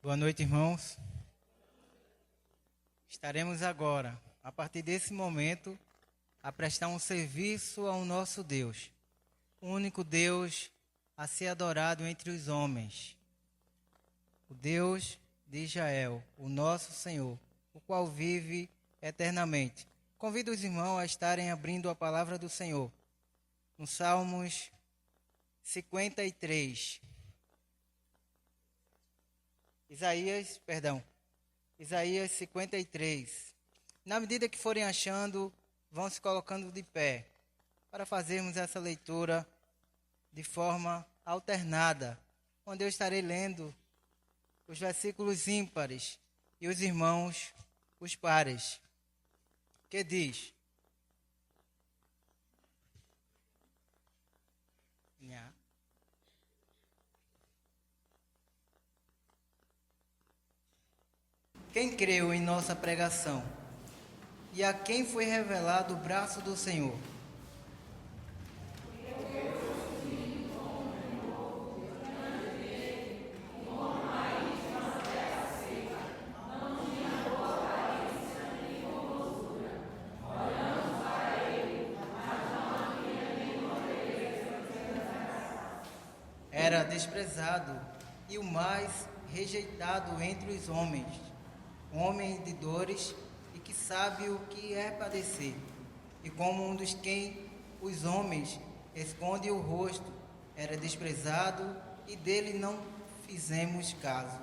Boa noite, irmãos. Estaremos agora, a partir desse momento, a prestar um serviço ao nosso Deus, o único Deus a ser adorado entre os homens, o Deus de Israel, o nosso Senhor, o qual vive eternamente. Convido os irmãos a estarem abrindo a palavra do Senhor, no Salmos 53. Isaías 53. Na medida que forem achando, vão se colocando de pé, para fazermos essa leitura de forma alternada, onde eu estarei lendo os versículos ímpares e os irmãos os pares, que diz: Quem creu em nossa pregação, e a quem foi revelado o braço do Senhor? Era desprezado e o mais rejeitado entre os homens, homem de dores e que sabe o que é padecer, e como um dos quem os homens esconde o rosto, era desprezado e dele não fizemos caso.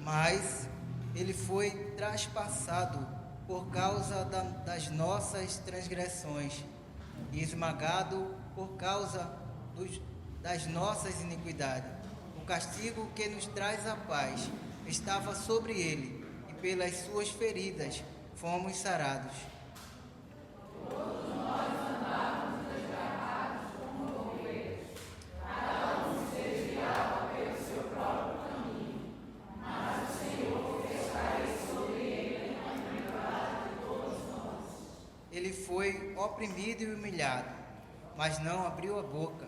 Mas ele foi traspassado por causa das nossas transgressões e esmagado por causa das nossas iniquidades. O castigo que nos traz a paz estava sobre ele, e pelas suas feridas fomos sarados. Ele foi oprimido e humilhado, mas não abriu a boca.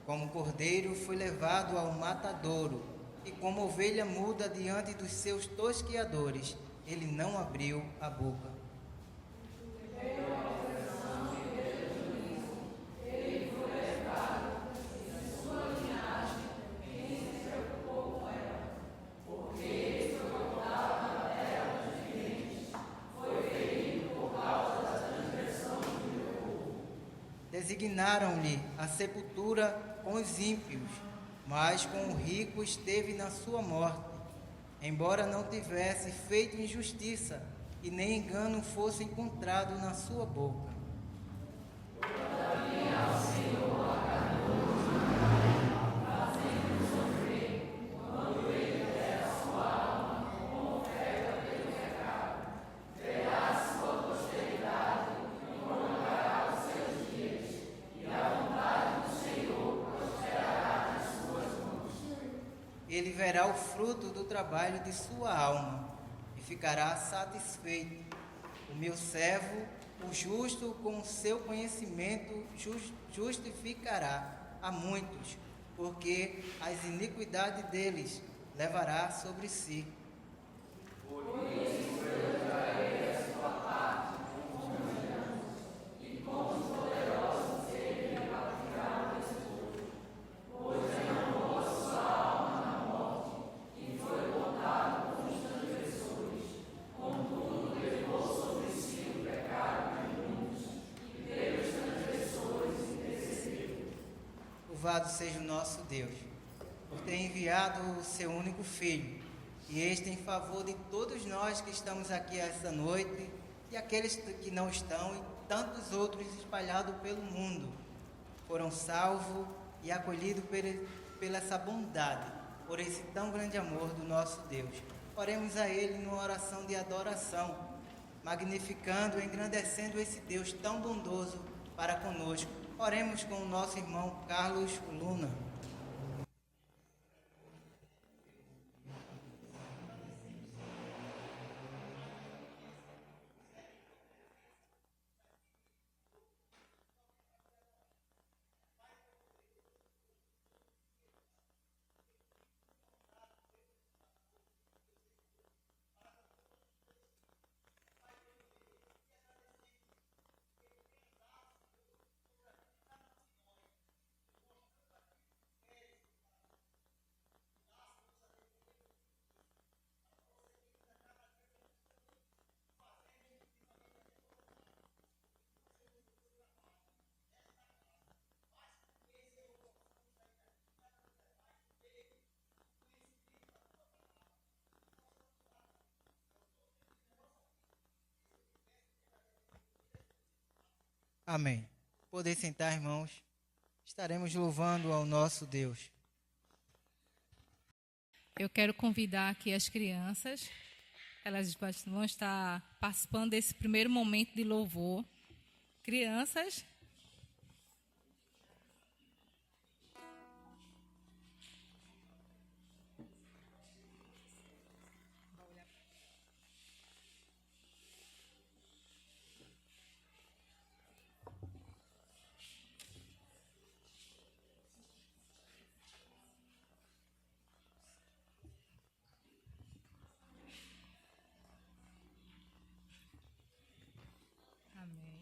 Como cordeiro foi levado ao matadouro, e como ovelha muda diante dos seus tosqueadores, ele não abriu a boca. Designaram-lhe a sepultura com os ímpios, mas com o rico esteve na sua morte, embora não tivesse feito injustiça e nem engano fosse encontrado na sua boca. Ele verá o fruto do trabalho de sua alma e ficará satisfeito. O meu servo, o justo, com o seu conhecimento, justificará a muitos, porque as iniquidades deles levará sobre si. Louvado seja o nosso Deus, por ter enviado o seu único Filho, e este em favor de todos nós que estamos aqui esta noite, e aqueles que não estão, e tantos outros espalhados pelo mundo, foram salvos e acolhidos pela essa bondade, por esse tão grande amor do nosso Deus. Oremos a Ele numa oração de adoração, magnificando e engrandecendo esse Deus tão bondoso para conosco. Oremos com o nosso irmão Carlos Luna. Amém. Poder sentar, irmãos. Estaremos louvando ao nosso Deus. Eu quero convidar aqui as crianças. Elas vão estar participando desse primeiro momento de louvor. Crianças. Amém.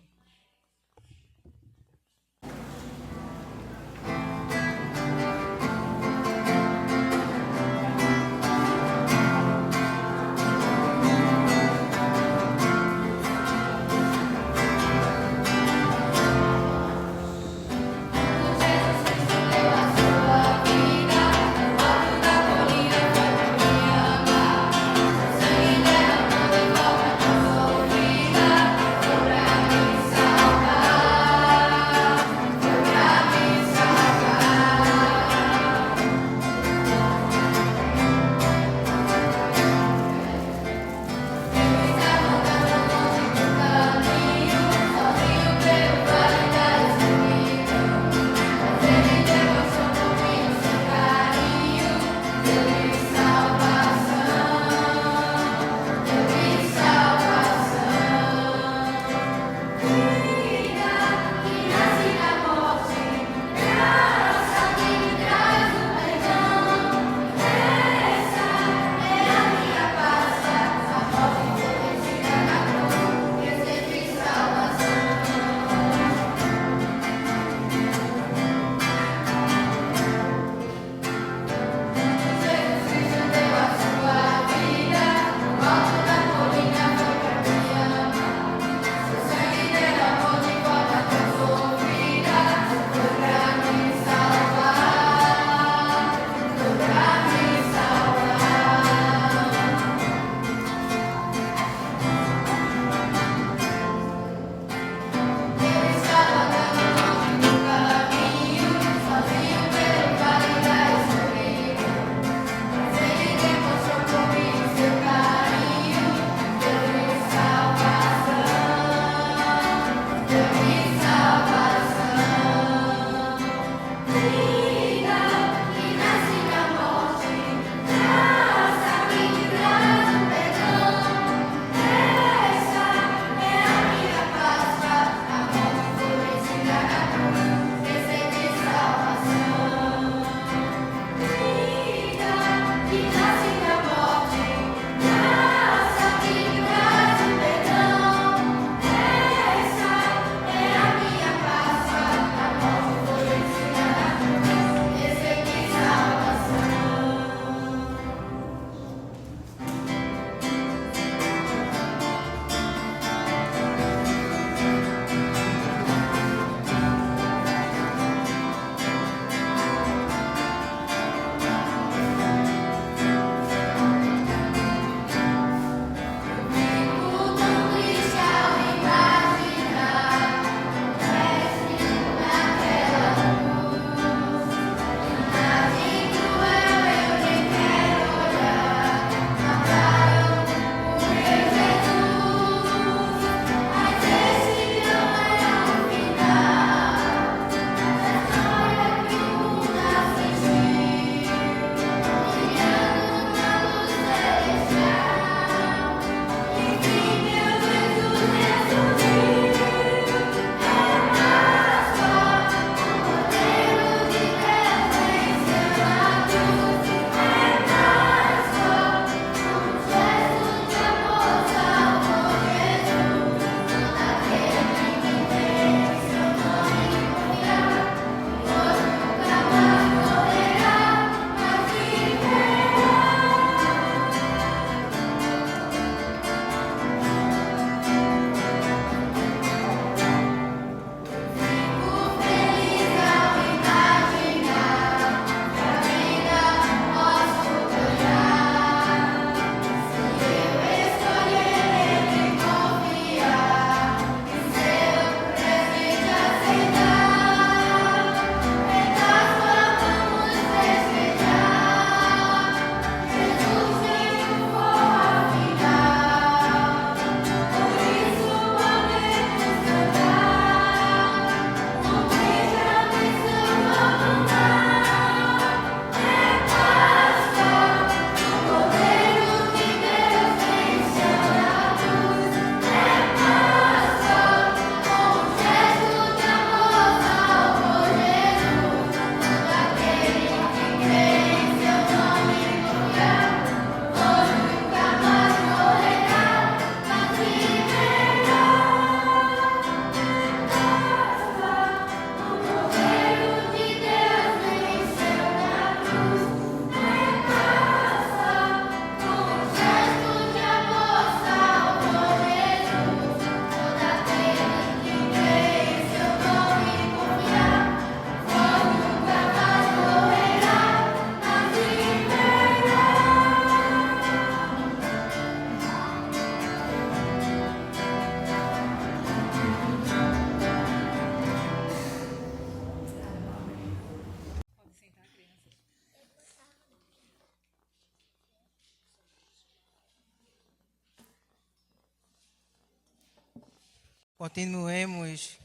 Continuemos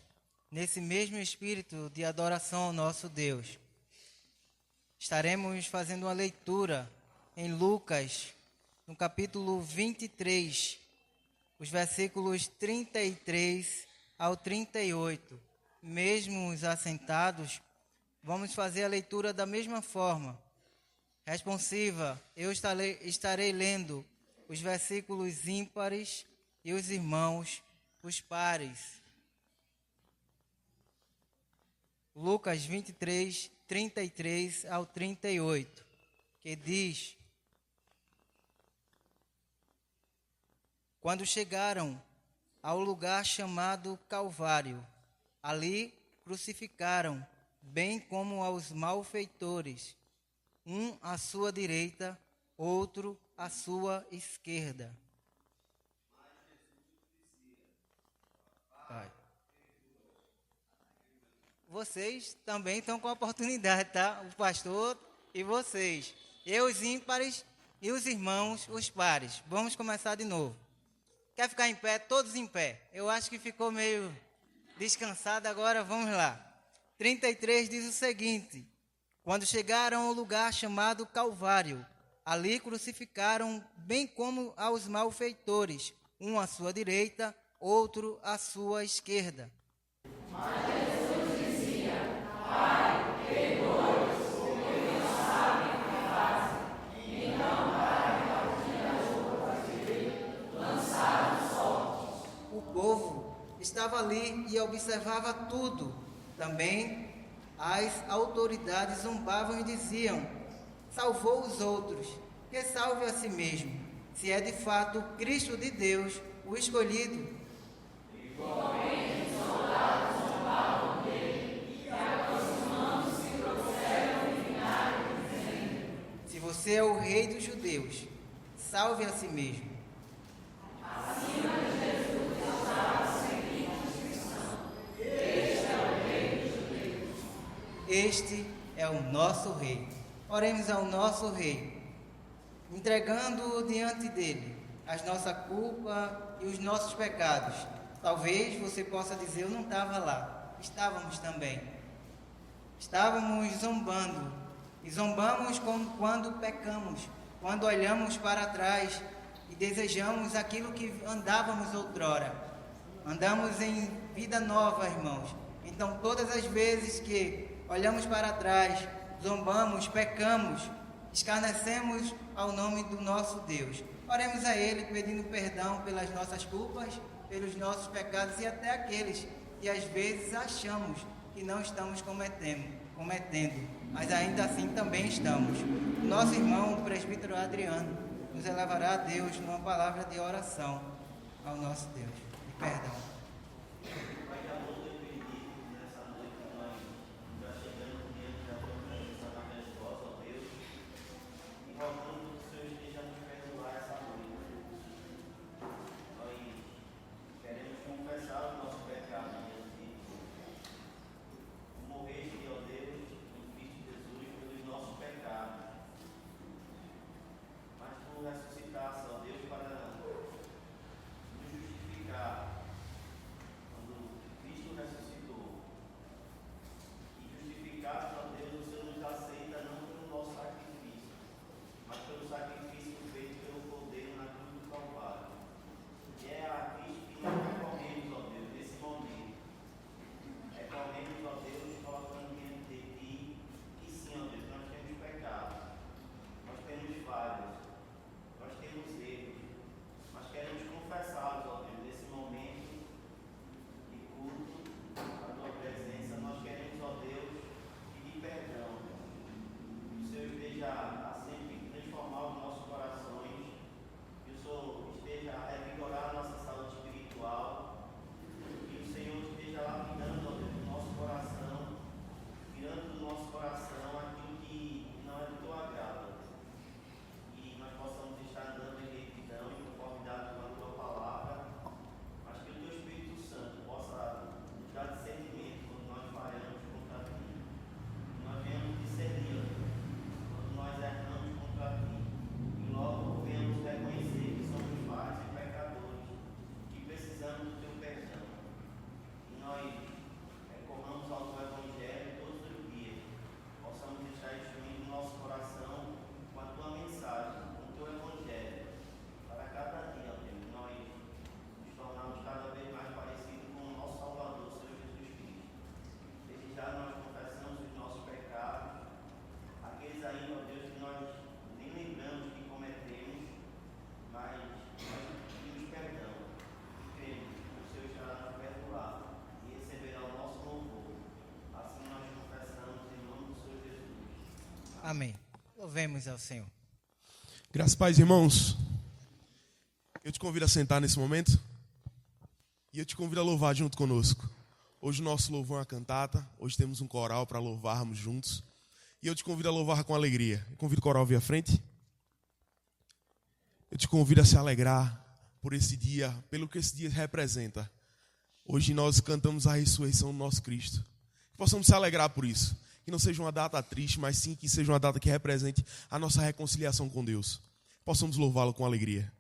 nesse mesmo espírito de adoração ao nosso Deus. Estaremos fazendo uma leitura em Lucas, no capítulo 23, os versículos 33 ao 38. Mesmo os assentados, vamos fazer a leitura da mesma forma. Responsiva, eu estarei lendo os versículos ímpares e os irmãos, os pares. Lucas 23, 33 ao 38, que diz: Quando chegaram ao lugar chamado Calvário, ali crucificaram, bem como aos malfeitores, um à sua direita, outro à sua esquerda. Pai. Vocês também estão com a oportunidade, tá? O pastor e vocês. Eu, os ímpares, e os irmãos, os pares. Vamos começar de novo. Quer ficar em pé? Todos em pé. Eu acho que ficou meio descansado, agora vamos lá. 33 diz o seguinte: Quando chegaram ao lugar chamado Calvário, ali crucificaram, bem como aos malfeitores, um à sua direita, outro à sua esquerda. Mas Jesus dizia: Pai, perdoa-os, porque não sabem o que fazem. Então, para repartir as roupas dele, lançaram sortes. O povo estava ali e observava tudo. Também as autoridades zombavam e diziam: salvou os outros, que salve a si mesmo, se é de fato o Cristo de Deus, o escolhido. Igualmente os soldados zombavam dele, e aproximando-se trouxeram vinagre, dizendo: se você é o rei dos judeus, salve a si mesmo. Acima de Jesus estava a seguinte inscrição: este é o rei dos judeus. Este é o nosso rei. Oremos ao nosso rei, entregando diante dele a nossa culpa e os nossos pecados. Talvez você possa dizer: eu não estava lá. Estávamos também. Estávamos zombando. E zombamos quando pecamos, quando olhamos para trás e desejamos aquilo que andávamos outrora. Andamos em vida nova, irmãos. Então, todas as vezes que olhamos para trás, zombamos, pecamos, escarnecemos ao nome do nosso Deus. Oremos a Ele pedindo perdão pelas nossas culpas, pelos nossos pecados e até aqueles que às vezes achamos que não estamos cometendo, mas ainda assim também estamos. Nosso irmão, o presbítero Adriano, nos elevará a Deus numa palavra de oração ao nosso Deus. E perdão. Amém. Louvemos ao Senhor. Graças a Deus, irmãos. Eu te convido a sentar nesse momento e eu te convido a louvar junto conosco. Hoje o nosso louvor é uma cantata, hoje temos um coral para louvarmos juntos. E eu te convido a louvar com alegria. Eu convido o coral a vir à frente. Eu te convido a se alegrar por esse dia, pelo que esse dia representa. Hoje nós cantamos a ressurreição do nosso Cristo. Que possamos se alegrar por isso. Que não seja uma data triste, mas sim que seja uma data que represente a nossa reconciliação com Deus. Possamos louvá-lo com alegria.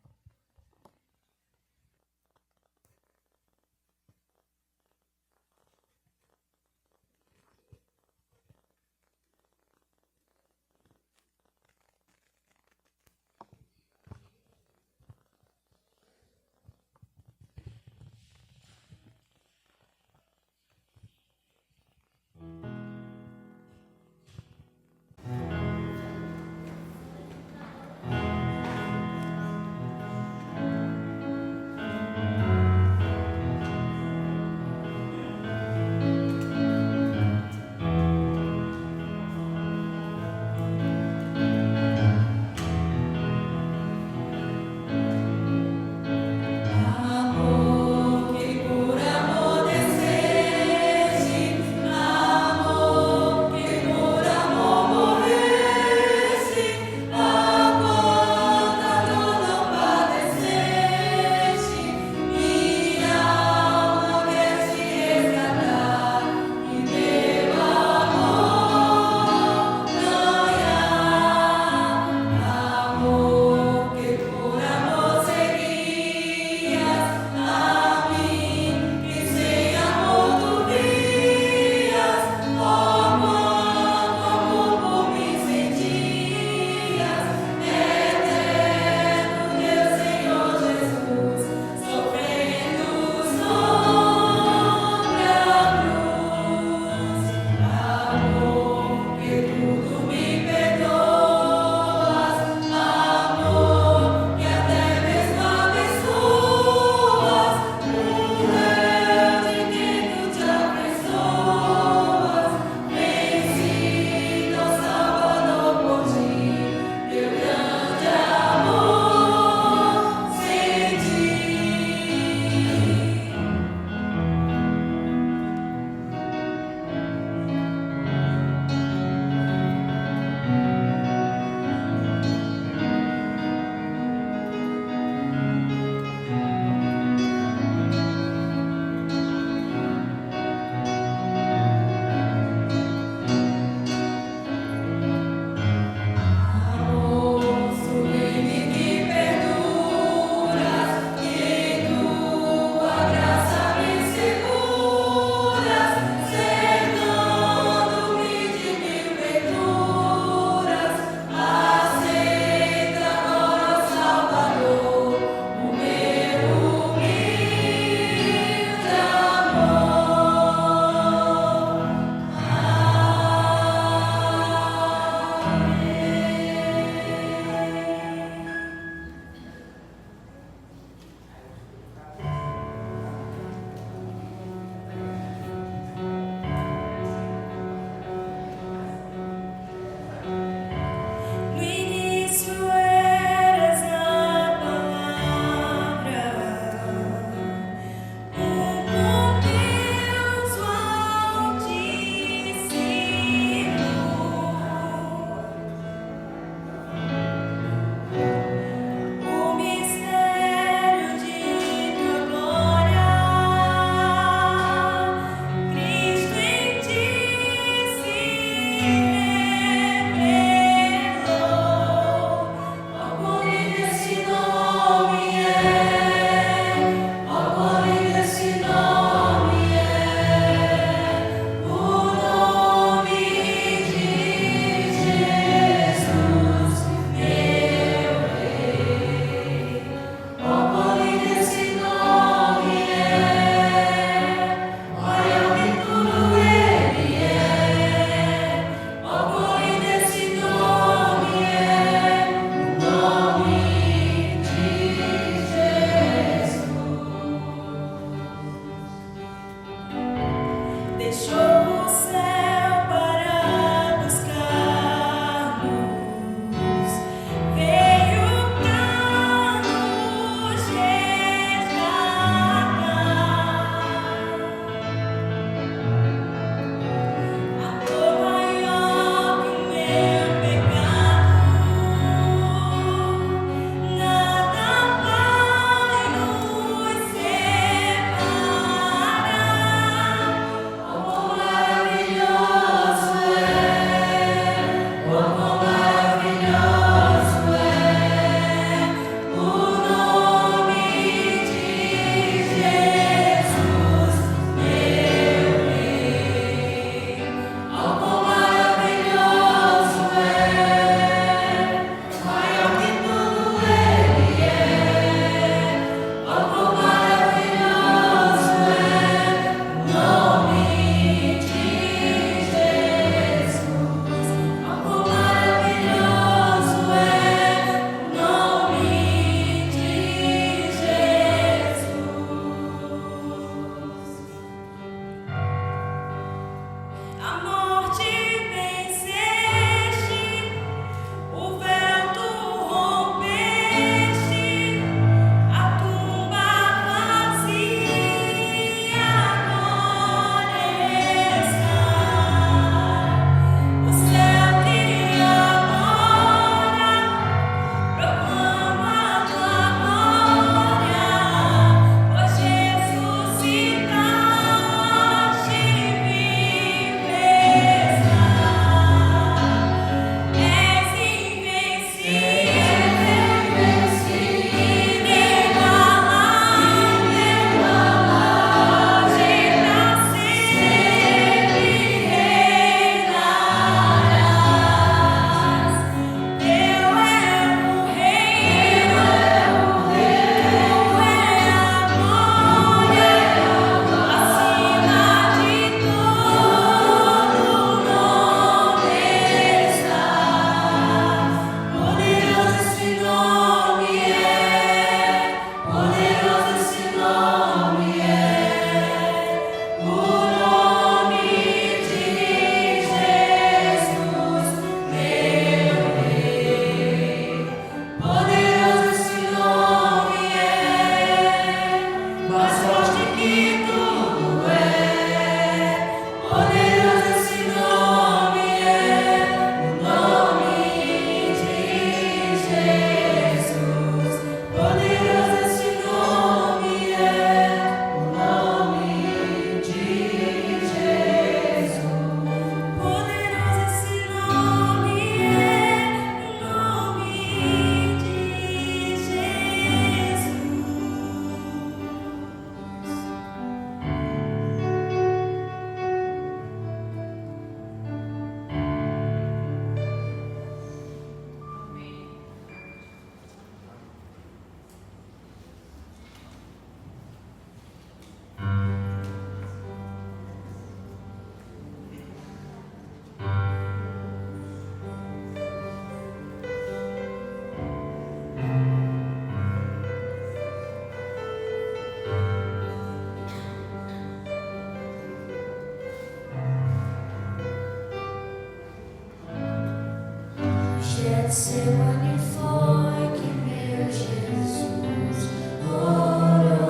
Getsemane foi que meu Jesus orou,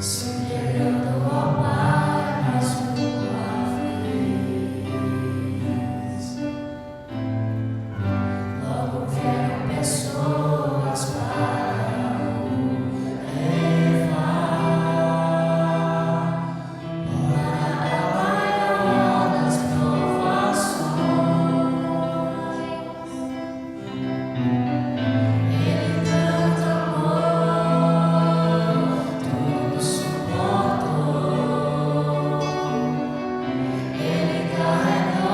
se entregando ao Pai mais uma vez. Logo vieram pessoas para o levar para a maior das provações. Ele tanto amou, tudo suportou. Ele carregou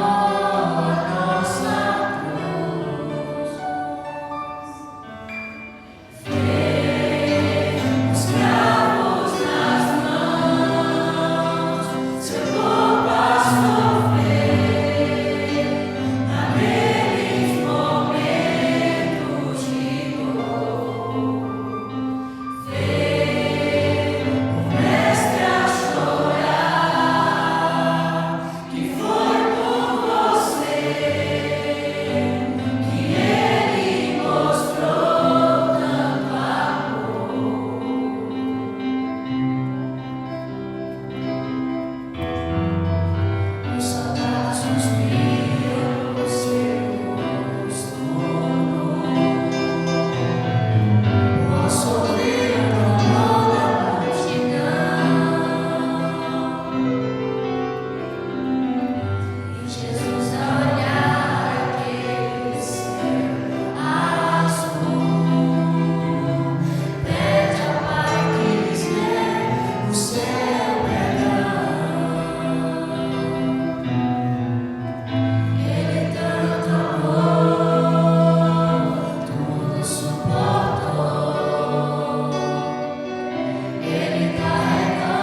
a nossa cruz. Veio os cravos nas mãos, seu corpo a sofrer naqueles momentos de dor. Veio o mestre a chorar, que foi por você que ele mostrou tanto amor. Os soldados suspiram por seu rosto nu, posso ouvir o clamor da multidão. E Jesus a olhar aquele céu azul, pede ao Pai que lhes dê o seu perdão. Ele tanto amou, tudo suportou. Ele carregou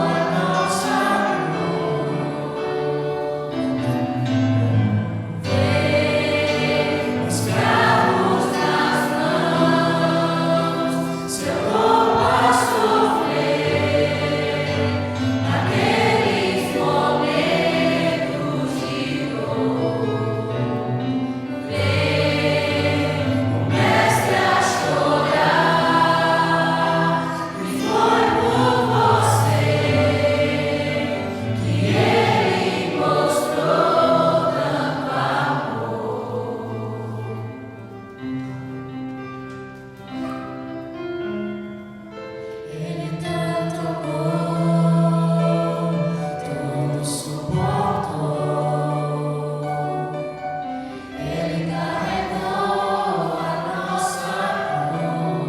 a nossa cruz. Veio os cravos nas mãos, seu corpo a sofrer naqueles momentos de dor. Veio o mestre a chorar, e foi por você que ele mostrou tanto amor. Ele tanto amou, tudo suportou. Ele carregou a nossa cruz.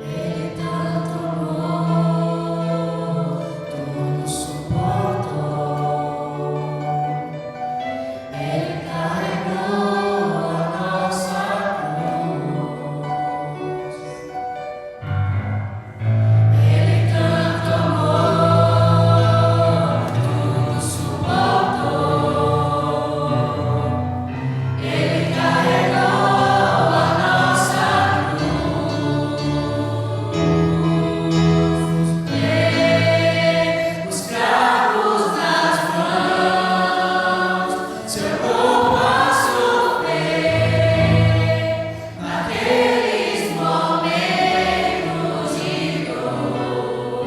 Ele tanto amou, tudo suportou. Ele carregou a nossa cruz. Ele tanto amou, tudo suportou. Ele carregou a nossa cruz. Veio os cravos nas mãos, seu corpo a sofrer naqueles momentos de dor.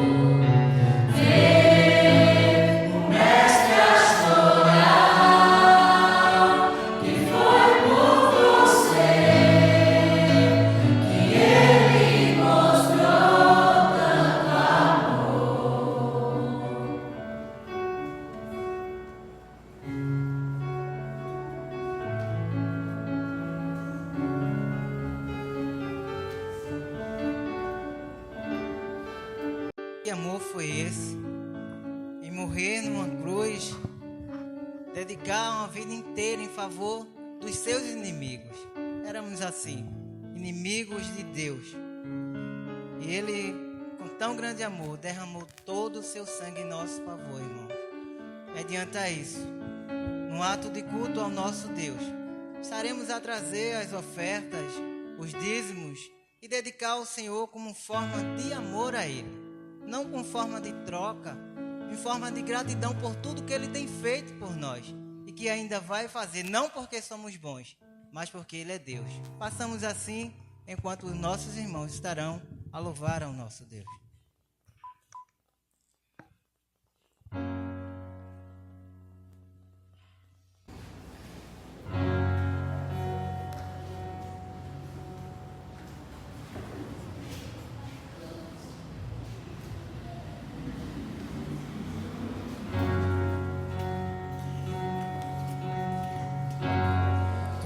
Veio o mestre a chorar, que foi por você que ele mostrou tanto amor. Que amor foi esse? Em morrer numa cruz, dedicar uma vida inteira em favor dos seus inimigos. Éramos assim, inimigos de Deus. E Ele, com tão grande amor, derramou todo o seu sangue em nosso favor, irmãos. Mediante a isso, num ato de culto ao nosso Deus, estaremos a trazer as ofertas, os dízimos e dedicar ao Senhor como forma de amor a Ele, não com forma de troca, em forma de gratidão por tudo que Ele tem feito por nós e que ainda vai fazer, não porque somos bons, mas porque Ele é Deus. Façamos assim enquanto os nossos irmãos estarão a louvar ao nosso Deus.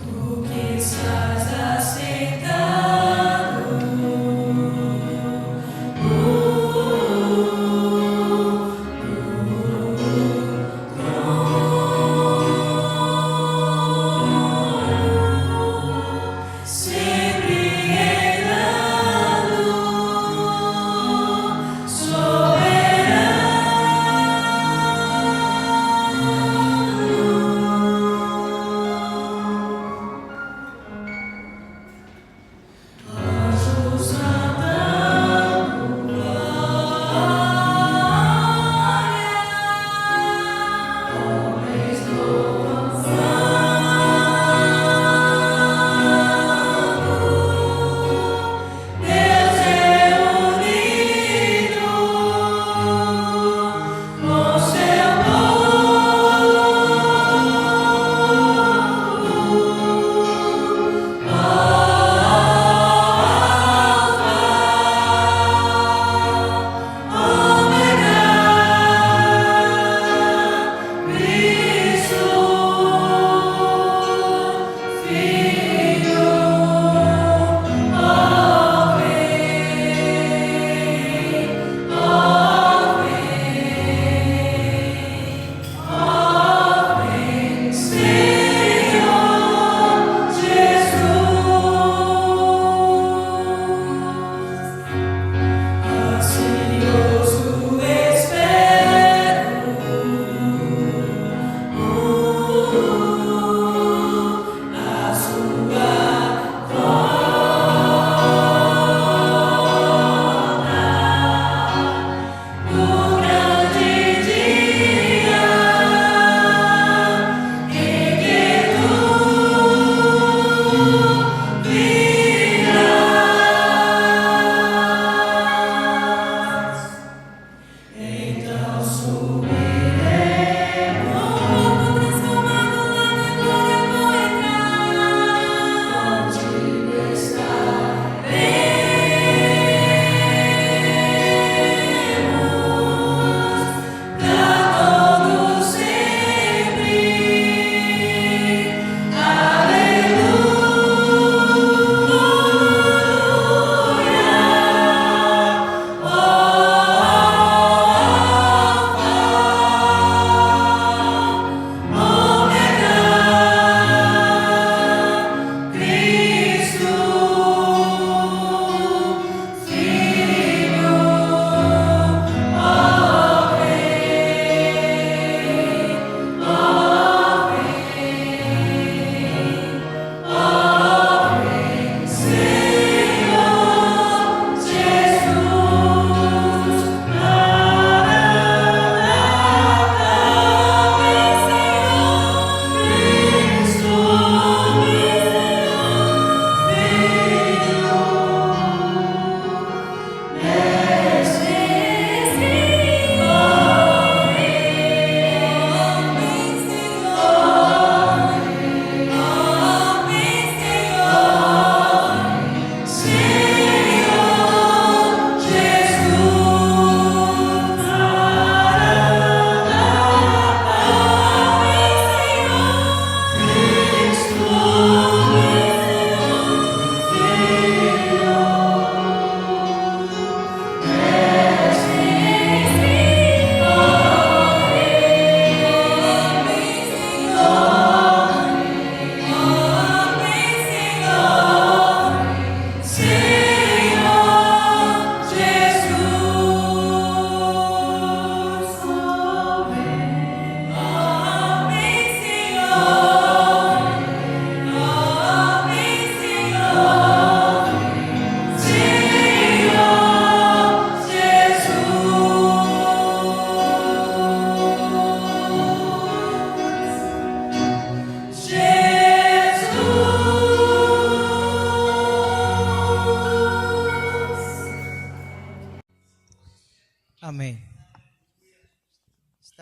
Tu que estás aceitado.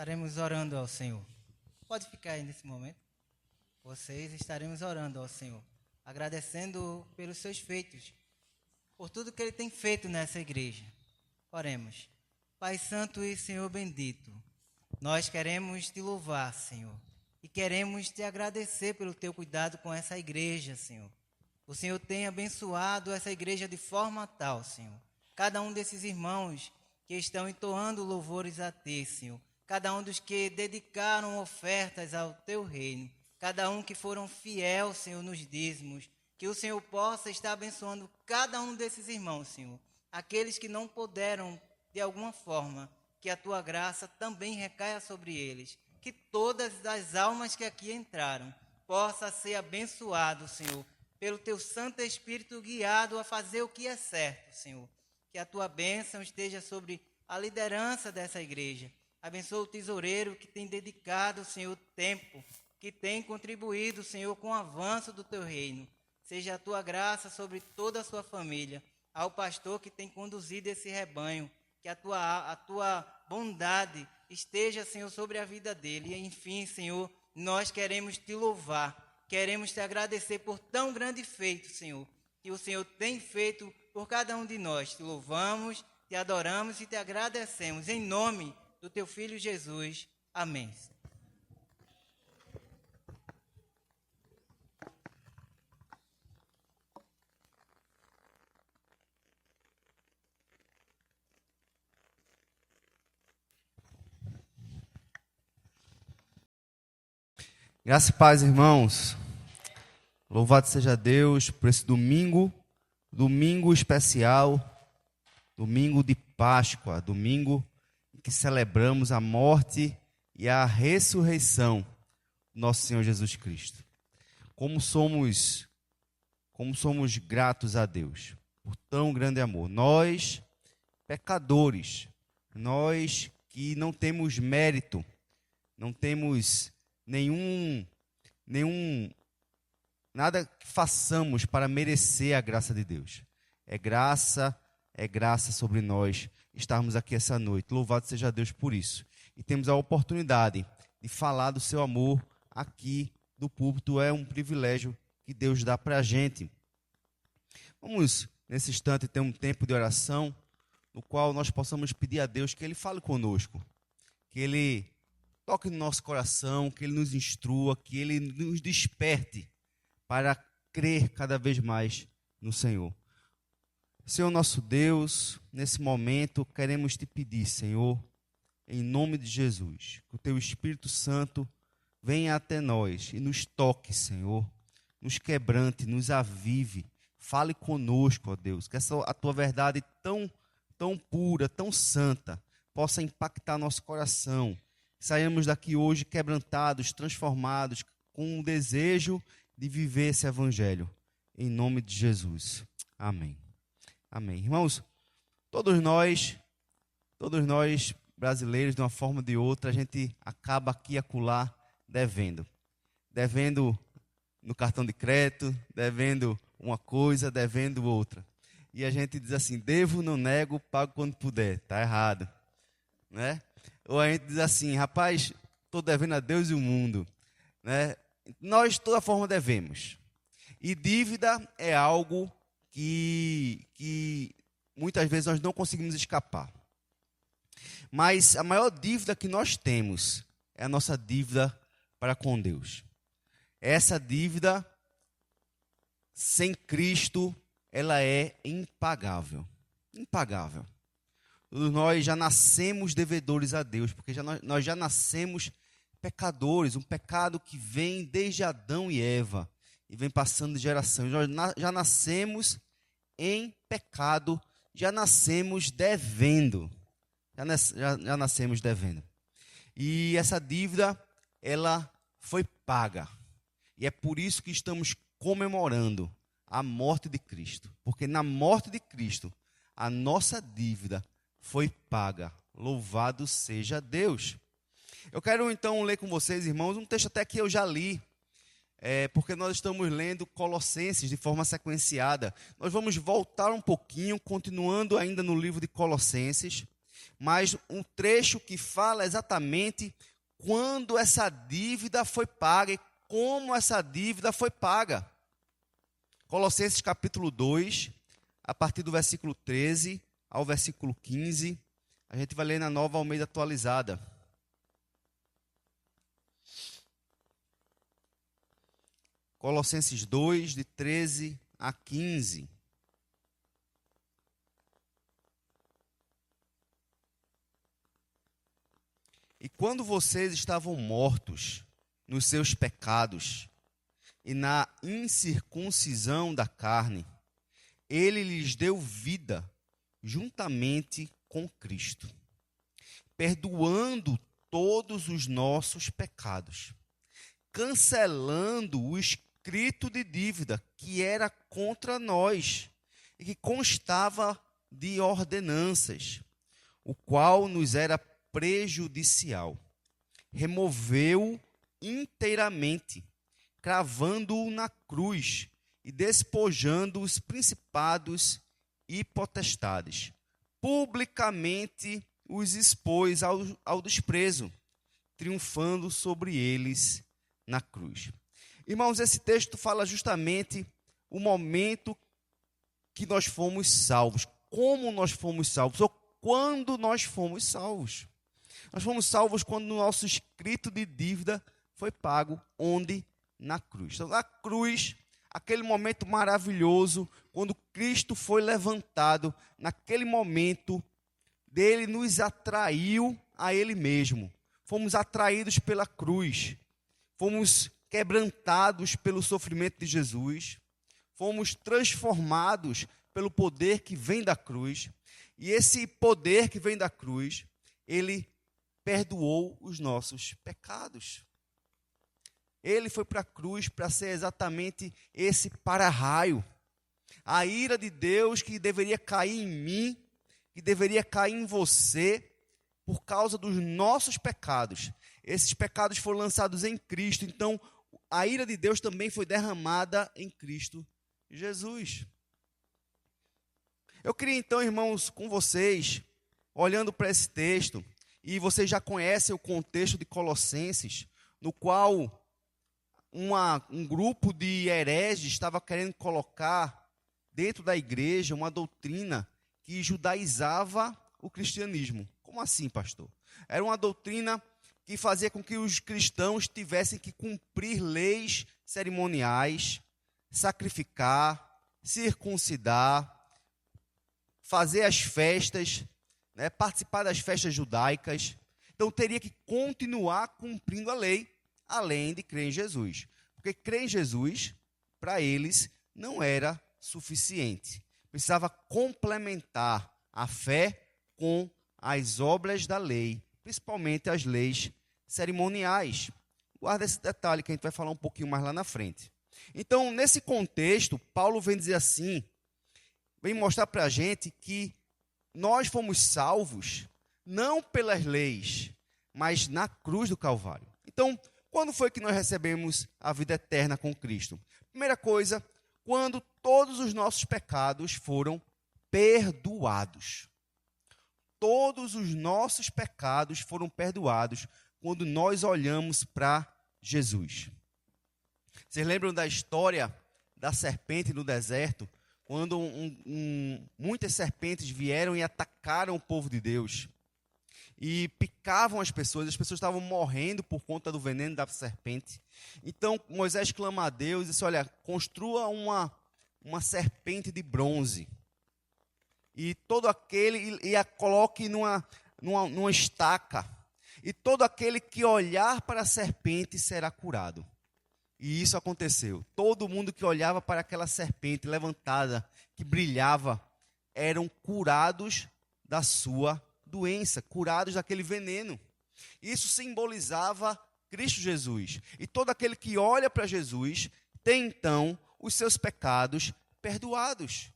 estaremos orando ao Senhor. Pode ficar aí nesse momento. Vocês estaremos orando ao Senhor, agradecendo pelos seus feitos, por tudo que Ele tem feito nessa igreja. Oremos. Pai Santo e Senhor bendito, nós queremos Te louvar, Senhor, e queremos Te agradecer pelo Teu cuidado com essa igreja, Senhor. O Senhor tem abençoado essa igreja de forma tal, Senhor. Cada um desses irmãos que estão entoando louvores a Ti, Senhor. Cada um dos que dedicaram ofertas ao Teu reino. Cada um que foram fiel, Senhor, nos dízimos. Que o Senhor possa estar abençoando cada um desses irmãos, Senhor. Aqueles que não puderam, de alguma forma, que a Tua graça também recaia sobre eles. Que todas as almas que aqui entraram possam ser abençoadas, Senhor, pelo Teu Santo Espírito guiado a fazer o que é certo, Senhor. Que a Tua bênção esteja sobre a liderança dessa igreja. Abençoa o tesoureiro que tem dedicado, Senhor, tempo, que tem contribuído, Senhor, com o avanço do Teu reino. Seja a Tua graça sobre toda a sua família. Ao pastor que tem conduzido esse rebanho, que a tua bondade esteja, Senhor, sobre a vida dele. E, enfim, Senhor, nós queremos Te louvar, queremos Te agradecer por tão grande feito, Senhor, que o Senhor tem feito por cada um de nós. Te louvamos, Te adoramos e Te agradecemos. Em nome do Teu Filho Jesus. Amém. Graça e paz, irmãos. Louvado seja Deus por esse domingo especial, domingo de Páscoa, domingo em que celebramos a morte e a ressurreição do nosso Senhor Jesus Cristo. Como somos gratos a Deus por tão grande amor. Nós, pecadores, nós que não temos mérito, não temos nada que façamos para merecer a graça de Deus. É graça sobre nós estarmos aqui essa noite. Louvado seja Deus por isso. E temos a oportunidade de falar do seu amor aqui do púlpito. É um privilégio que Deus dá para a gente. Vamos, nesse instante, ter um tempo de oração no qual nós possamos pedir a Deus que Ele fale conosco, que Ele toque no nosso coração, que Ele nos instrua, que Ele nos desperte para crer cada vez mais no Senhor. Senhor nosso Deus, nesse momento queremos Te pedir, Senhor, em nome de Jesus, que o Teu Espírito Santo venha até nós e nos toque, Senhor, nos quebrante, nos avive, fale conosco, ó Deus, que a Tua verdade tão pura, tão santa, possa impactar nosso coração. Saímos daqui hoje quebrantados, transformados, com um desejo de viver esse evangelho. Em nome de Jesus. Amém. Amém. Irmãos, todos nós brasileiros, de uma forma ou de outra, a gente acaba aqui e acolá devendo. Devendo no cartão de crédito, devendo uma coisa, devendo outra. E a gente diz assim, devo, não nego, pago quando puder. Está errado, né? Ou a gente diz assim, rapaz, estou devendo a Deus e o mundo, né? Nós, de toda forma, devemos. E dívida é algo que muitas vezes nós não conseguimos escapar. Mas a maior dívida que nós temos é a nossa dívida para com Deus. Essa dívida, sem Cristo, ela é impagável. Impagável. Todos nós já nascemos devedores a Deus, porque nós já nascemos pecadores, um pecado que vem desde Adão e Eva, e vem passando de geração. Nós já nascemos em pecado, já nascemos devendo. Já nascemos devendo. E essa dívida, ela foi paga. E é por isso que estamos comemorando a morte de Cristo. Porque na morte de Cristo, a nossa dívida foi paga. Louvado seja Deus. Eu quero então ler com vocês, irmãos, um texto até que eu já li, porque nós estamos lendo Colossenses de forma sequenciada. Nós vamos voltar um pouquinho, continuando ainda no livro de Colossenses, mas um trecho que fala exatamente quando essa dívida foi paga e como essa dívida foi paga. Colossenses capítulo 2, a partir do versículo 13 ao versículo 15, a gente vai ler na Nova Almeida Atualizada. Colossenses 2, de 13 a 15. E quando vocês estavam mortos nos seus pecados e na incircuncisão da carne, ele lhes deu vida juntamente com Cristo, perdoando todos os nossos pecados, cancelando o escrito de dívida que era contra nós e que constava de ordenanças, o qual nos era prejudicial. Removeu inteiramente, cravando-o na cruz e despojando os principados e potestades. Publicamente os expôs ao desprezo, triunfando sobre eles na cruz. Irmãos, esse texto fala justamente o momento que nós fomos salvos, como nós fomos salvos, ou quando nós fomos salvos. Nós fomos salvos quando o nosso escrito de dívida foi pago, onde? Na cruz. Então, na cruz, aquele momento maravilhoso, quando Cristo foi levantado, naquele momento, dele nos atraiu a Ele mesmo. Fomos atraídos pela cruz, fomos quebrantados pelo sofrimento de Jesus, fomos transformados pelo poder que vem da cruz, e esse poder que vem da cruz, Ele perdoou os nossos pecados. Ele foi para a cruz para ser exatamente esse para-raio. A ira de Deus que deveria cair em mim, que deveria cair em você, por causa dos nossos pecados. Esses pecados foram lançados em Cristo, então a ira de Deus também foi derramada em Cristo Jesus. Eu queria então, irmãos, com vocês, olhando para esse texto, e vocês já conhecem o contexto de Colossenses, no qual um grupo de hereges estava querendo colocar dentro da igreja uma doutrina que judaizava o cristianismo. Como assim, pastor? Era uma doutrina que fazia com que os cristãos tivessem que cumprir leis cerimoniais, sacrificar, circuncidar, fazer as festas, participar das festas judaicas. Então teria que continuar cumprindo a lei, além de crer em Jesus. Porque crer em Jesus, para eles, não era suficiente. Precisava complementar a fé com as obras da lei, principalmente as leis cerimoniais. Guarda esse detalhe que a gente vai falar um pouquinho mais lá na frente. Então, nesse contexto, Paulo vem dizer assim, vem mostrar para a gente que nós fomos salvos não pelas leis, mas na cruz do Calvário. Então, quando foi que nós recebemos a vida eterna com Cristo? Primeira coisa, quando todos os nossos pecados foram perdoados. Todos os nossos pecados foram perdoados quando nós olhamos para Jesus. Vocês lembram da história da serpente no deserto? Quando muitas serpentes vieram e atacaram o povo de Deus. E picavam as pessoas estavam morrendo por conta do veneno da serpente. Então Moisés clama a Deus e disse, olha, construa uma serpente de bronze. E todo aquele, e a coloque numa estaca. E todo aquele que olhar para a serpente será curado. E isso aconteceu. Todo mundo que olhava para aquela serpente levantada, que brilhava, eram curados da sua doença, curados daquele veneno. Isso simbolizava Cristo Jesus. E todo aquele que olha para Jesus tem então os seus pecados perdoados.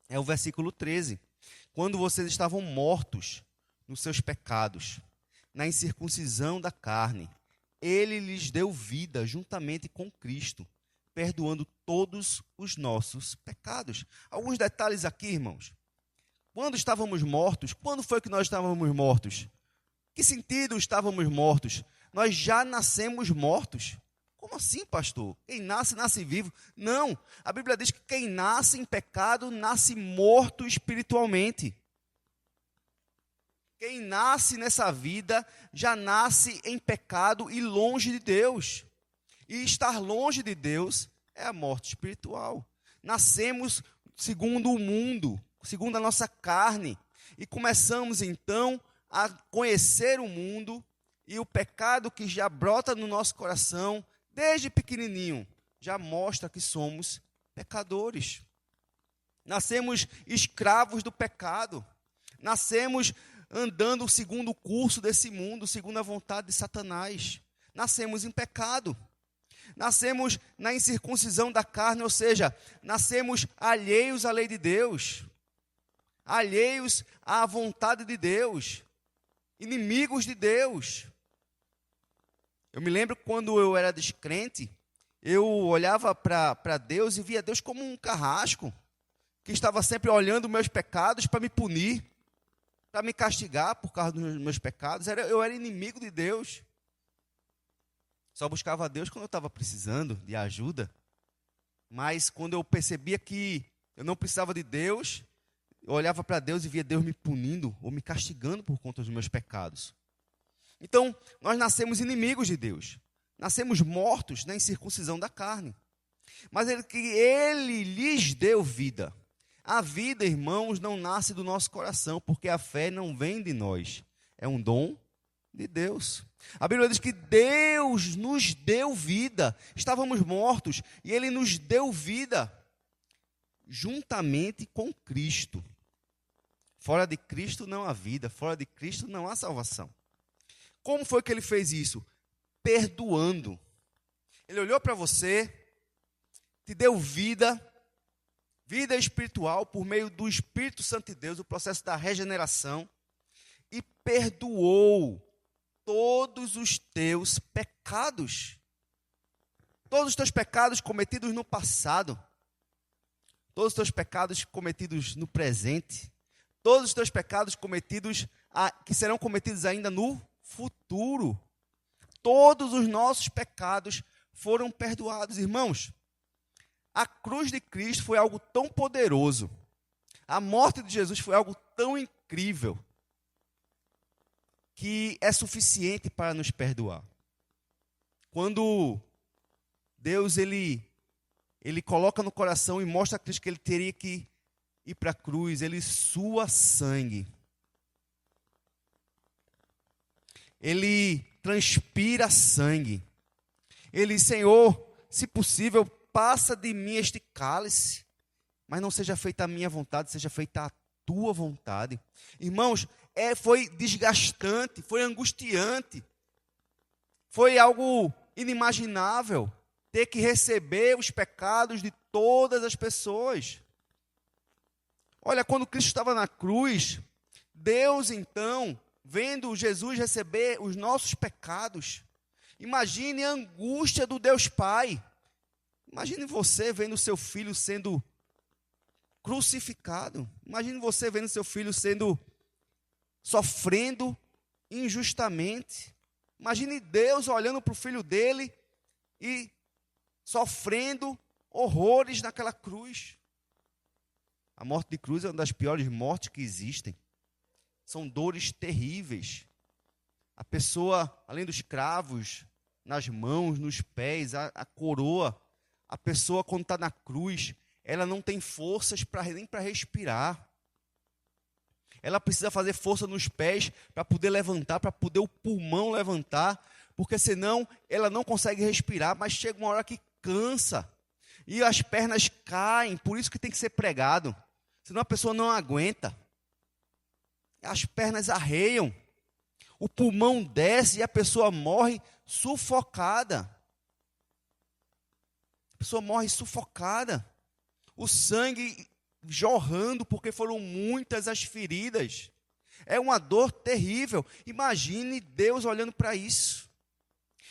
É o versículo 13. Quando vocês estavam mortos nos seus pecados, na incircuncisão da carne, Ele lhes deu vida juntamente com Cristo, perdoando todos os nossos pecados. Alguns detalhes aqui, irmãos. Quando estávamos mortos, quando foi que nós estávamos mortos? Que sentido estávamos mortos? Nós já nascemos mortos. Como assim, pastor? Quem nasce, nasce vivo. Não, a Bíblia diz que quem nasce em pecado, nasce morto espiritualmente. Quem nasce nessa vida, já nasce em pecado e longe de Deus. E estar longe de Deus é a morte espiritual. Nascemos segundo o mundo, segundo a nossa carne. E começamos então a conhecer o mundo e o pecado que já brota no nosso coração, desde pequenininho, já mostra que somos pecadores. Nascemos escravos do pecado. Nascemos andando segundo o curso desse mundo, segundo a vontade de Satanás. Nascemos em pecado. Nascemos na incircuncisão da carne, ou seja, nascemos alheios à lei de Deus, alheios à vontade de Deus, inimigos de Deus. Eu me lembro quando eu era descrente, eu olhava para Deus e via Deus como um carrasco, que estava sempre olhando meus pecados para me punir, para me castigar por causa dos meus pecados. Eu era inimigo de Deus. Só buscava a Deus quando eu estava precisando de ajuda. Mas quando eu percebia que eu não precisava de Deus, eu olhava para Deus e via Deus me punindo ou me castigando por conta dos meus pecados. Então, nós nascemos inimigos de Deus. Nascemos mortos na incircuncisão da carne. Mas Ele lhes deu vida. A vida, irmãos, não nasce do nosso coração, porque a fé não vem de nós. É um dom de Deus. A Bíblia diz que Deus nos deu vida. Estávamos mortos e Ele nos deu vida juntamente com Cristo. Fora de Cristo não há vida, fora de Cristo não há salvação. Como foi que Ele fez isso? Perdoando. Ele olhou para você, te deu vida espiritual por meio do Espírito Santo de Deus, o processo da regeneração, e perdoou todos os teus pecados. Todos os teus pecados cometidos no passado, todos os teus pecados cometidos no presente, todos os teus pecados cometidos, que serão cometidos ainda no futuro. Todos os nossos pecados foram perdoados, irmãos. A cruz de Cristo foi algo tão poderoso. A morte de Jesus foi algo tão incrível que é suficiente para nos perdoar. Quando Deus ele coloca no coração e mostra a Cristo que ele teria que ir para a cruz, ele sua sangue. Ele transpira sangue. Ele, Senhor, se possível, passa de mim este cálice, mas não seja feita a minha vontade, seja feita a tua vontade. Irmãos, foi desgastante, foi angustiante, foi algo inimaginável ter que receber os pecados de todas as pessoas. Olha, quando Cristo estava na cruz, Deus então, vendo Jesus receber os nossos pecados, imagine a angústia do Deus Pai. Imagine você vendo o seu filho sendo crucificado. Imagine você vendo seu filho sofrendo injustamente. Imagine Deus olhando para o filho dele e sofrendo horrores naquela cruz. A morte de cruz é uma das piores mortes que existem. São dores terríveis. A pessoa, além dos cravos nas mãos, nos pés, a coroa, a pessoa quando está na cruz, ela não tem forças nem para respirar. Ela precisa fazer força nos pés para poder levantar, para poder o pulmão levantar, porque senão ela não consegue respirar, mas chega uma hora que cansa e as pernas caem, por isso que tem que ser pregado, senão a pessoa não aguenta. As pernas arreiam, o pulmão desce e a pessoa morre sufocada. A pessoa morre sufocada, o sangue jorrando, porque foram muitas as feridas. É uma dor terrível. Imagine Deus olhando para isso.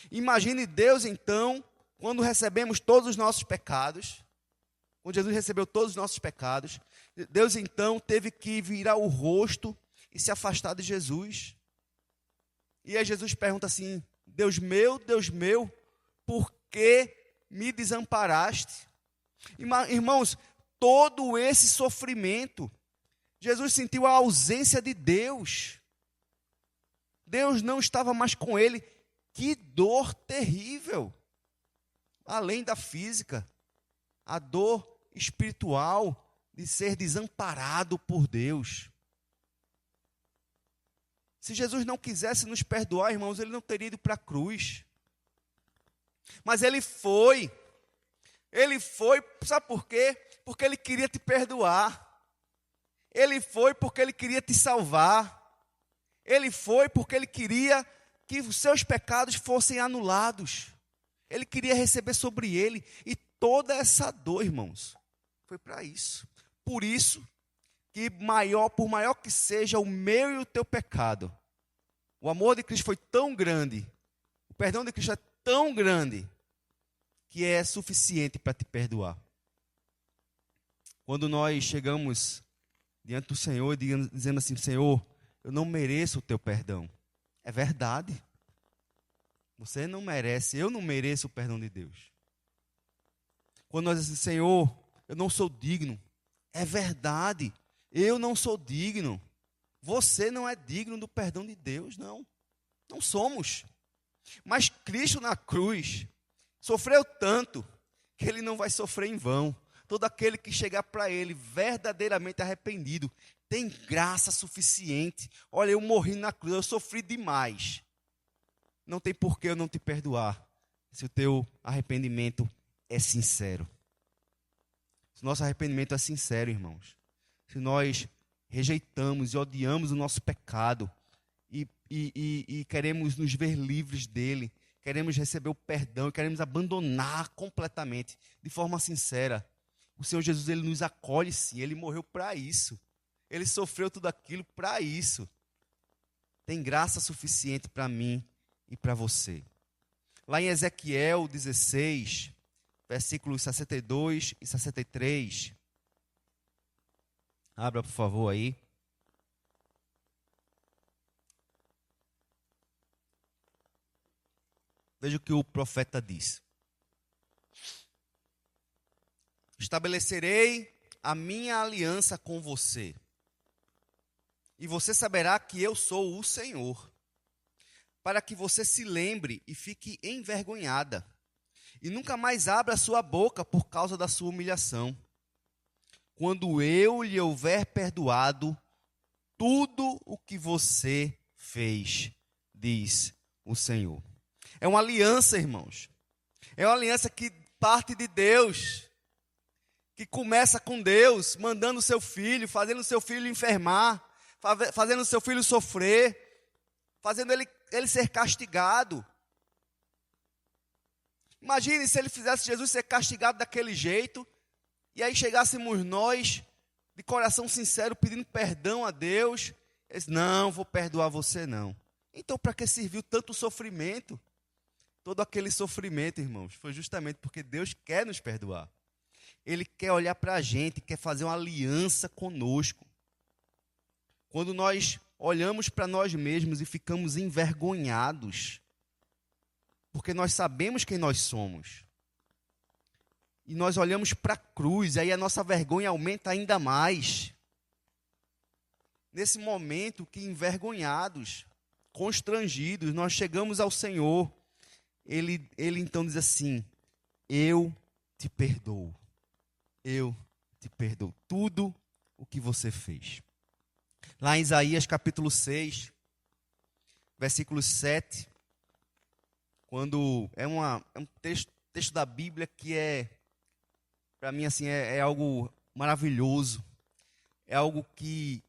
Imagine Deus, então, quando recebemos todos os nossos pecados, quando Jesus recebeu todos os nossos pecados, Deus então teve que virar o rosto e se afastar de Jesus. E aí Jesus pergunta assim: Deus meu, por que me desamparaste? Irmãos, todo esse sofrimento, Jesus sentiu a ausência de Deus. Deus não estava mais com ele. Que dor terrível! Além da física, a dor espiritual de ser desamparado por Deus. Se Jesus não quisesse nos perdoar, irmãos, ele não teria ido para a cruz. Mas ele foi. Ele foi, sabe por quê? Porque ele queria te perdoar. Ele foi porque ele queria te salvar. Ele foi porque ele queria que os seus pecados fossem anulados. Ele queria receber sobre ele. E toda essa dor, irmãos, foi para isso. Por isso que por maior que seja o meu e o teu pecado, o amor de Cristo foi tão grande, o perdão de Cristo é tão grande, que é suficiente para te perdoar. Quando nós chegamos diante do Senhor e dizendo assim: Senhor, eu não mereço o teu perdão. É verdade. Você não merece, eu não mereço o perdão de Deus. Quando nós dizemos: Senhor, eu não sou digno. É verdade, eu não sou digno. Você não é digno do perdão de Deus, não. Não somos. Mas Cristo na cruz sofreu tanto que ele não vai sofrer em vão. Todo aquele que chegar para ele verdadeiramente arrependido tem graça suficiente. Olha, eu morri na cruz, eu sofri demais. Não tem por que eu não te perdoar, se o teu arrependimento é sincero. Se o nosso arrependimento é sincero, irmãos, se nós rejeitamos e odiamos o nosso pecado e queremos nos ver livres dele, queremos receber o perdão, queremos abandonar completamente, de forma sincera, o Senhor Jesus, ele nos acolhe sim, ele morreu para isso. Ele sofreu tudo aquilo para isso. Tem graça suficiente para mim e para você. Lá em Ezequiel 16, versículos 62 e 63. Abra, por favor, aí. Veja o que o profeta diz. Estabelecerei a minha aliança com você, e você saberá que eu sou o Senhor, para que você se lembre e fique envergonhada, e nunca mais abra sua boca por causa da sua humilhação. Quando eu lhe houver perdoado tudo o que você fez, diz o Senhor. É uma aliança, irmãos. É uma aliança que parte de Deus, que começa com Deus, mandando o seu filho, fazendo o seu filho enfermar, fazendo o seu filho sofrer, fazendo ele ser castigado. Imagine se ele fizesse Jesus ser castigado daquele jeito, e aí chegássemos nós, de coração sincero, pedindo perdão a Deus. Ele disse: não, vou perdoar você não. Então, para que serviu tanto sofrimento? Todo aquele sofrimento, irmãos, foi justamente porque Deus quer nos perdoar. Ele quer olhar para a gente, quer fazer uma aliança conosco. Quando nós olhamos para nós mesmos e ficamos envergonhados, porque nós sabemos quem nós somos, e nós olhamos para a cruz, aí a nossa vergonha aumenta ainda mais. Nesse momento que envergonhados, constrangidos, nós chegamos ao Senhor, Ele então diz assim: eu te perdoo. Eu te perdoo tudo o que você fez. Lá em Isaías capítulo 6, versículo 7, quando é um texto da Bíblia que para mim assim, é algo maravilhoso, é algo que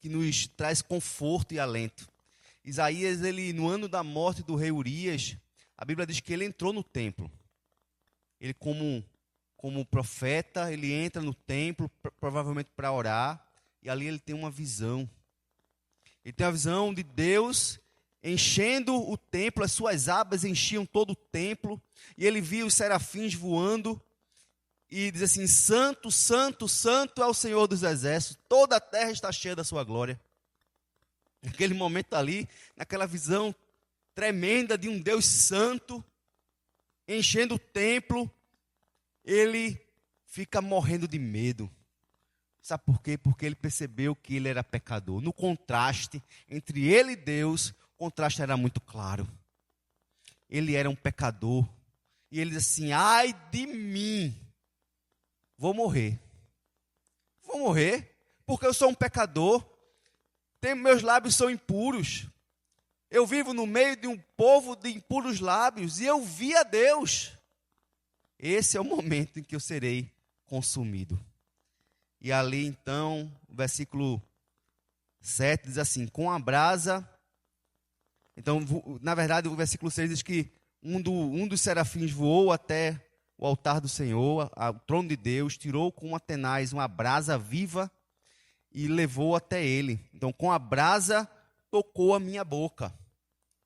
nos traz conforto e alento. Isaías, no ano da morte do rei Urias, a Bíblia diz que ele entrou no templo. Ele como profeta, ele entra no templo, provavelmente para orar, e ali ele tem uma visão. Ele tem a visão de Deus enchendo o templo, as suas abas enchiam todo o templo, e ele via os serafins voando, e diz assim: Santo, Santo, Santo é o Senhor dos Exércitos, toda a terra está cheia da sua glória. Naquele momento ali, naquela visão tremenda de um Deus santo, enchendo o templo, ele fica morrendo de medo. Sabe por quê? Porque ele percebeu que ele era pecador. No contraste entre ele e Deus, o contraste era muito claro. Ele era um pecador. E ele diz assim: ai de mim, vou morrer. Vou morrer, porque eu sou um pecador. Meus lábios são impuros. Eu vivo no meio de um povo de impuros lábios e eu vi a Deus. Esse é o momento em que eu serei consumido. E ali então, o versículo 7 diz assim: com a brasa. Então, na verdade, o versículo 6 diz que um dos serafins voou até o altar do Senhor, o trono de Deus, tirou com uma tenaz uma brasa viva e levou até ele. Então, com a brasa, tocou a minha boca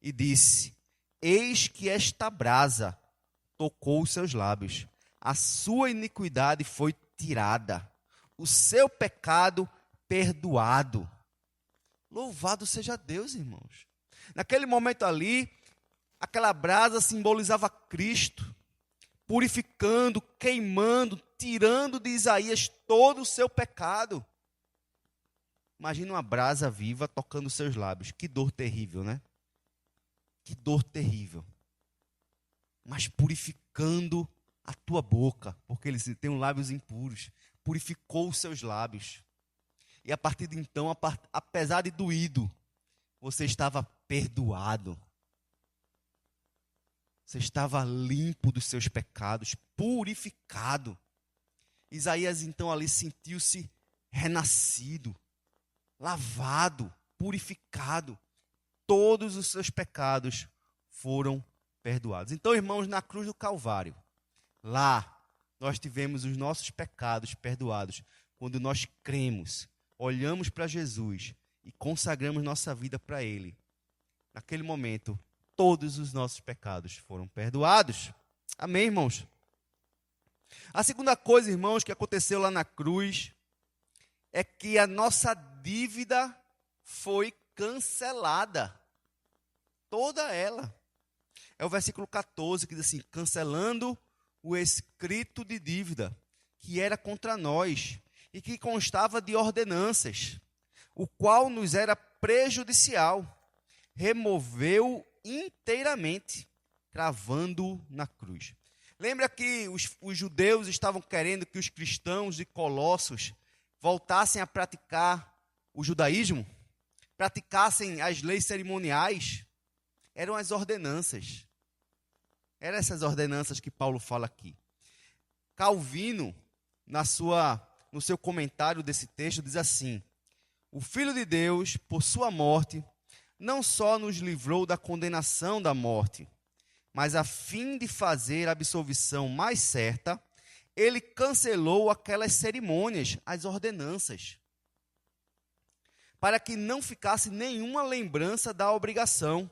e disse: eis que esta brasa tocou os seus lábios. A sua iniquidade foi tirada, o seu pecado perdoado. Louvado seja Deus, irmãos. Naquele momento ali, aquela brasa simbolizava Cristo, purificando, queimando, tirando de Isaías todo o seu pecado. Imagina uma brasa viva tocando os seus lábios. Que dor terrível, né? Que dor terrível. Mas purificando a tua boca, porque eles têm lábios impuros. Purificou os seus lábios. E a partir de então, apesar de doído, você estava perdoado. Você estava limpo dos seus pecados, purificado. Isaías então ali sentiu-se renascido, lavado, purificado. Todos os seus pecados foram perdoados. Então, irmãos, na cruz do Calvário, lá nós tivemos os nossos pecados perdoados. Quando nós cremos, olhamos para Jesus e consagramos nossa vida para Ele. Naquele momento, todos os nossos pecados foram perdoados. Amém, irmãos? A segunda coisa, irmãos, que aconteceu lá na cruz é que a nossa dívida foi cancelada. Toda ela. É o versículo 14 que diz assim: cancelando o escrito de dívida que era contra nós e que constava de ordenanças, o qual nos era prejudicial, removeu inteiramente, cravando na cruz. Lembra que os judeus estavam querendo que os cristãos de Colossos voltassem a praticar o judaísmo? Praticassem as leis cerimoniais? Eram as ordenanças. Eram essas ordenanças que Paulo fala aqui. Calvino, no seu comentário desse texto, diz assim: o Filho de Deus, por sua morte, não só nos livrou da condenação da morte, mas a fim de fazer a absolvição mais certa, ele cancelou aquelas cerimônias, as ordenanças, para que não ficasse nenhuma lembrança da obrigação.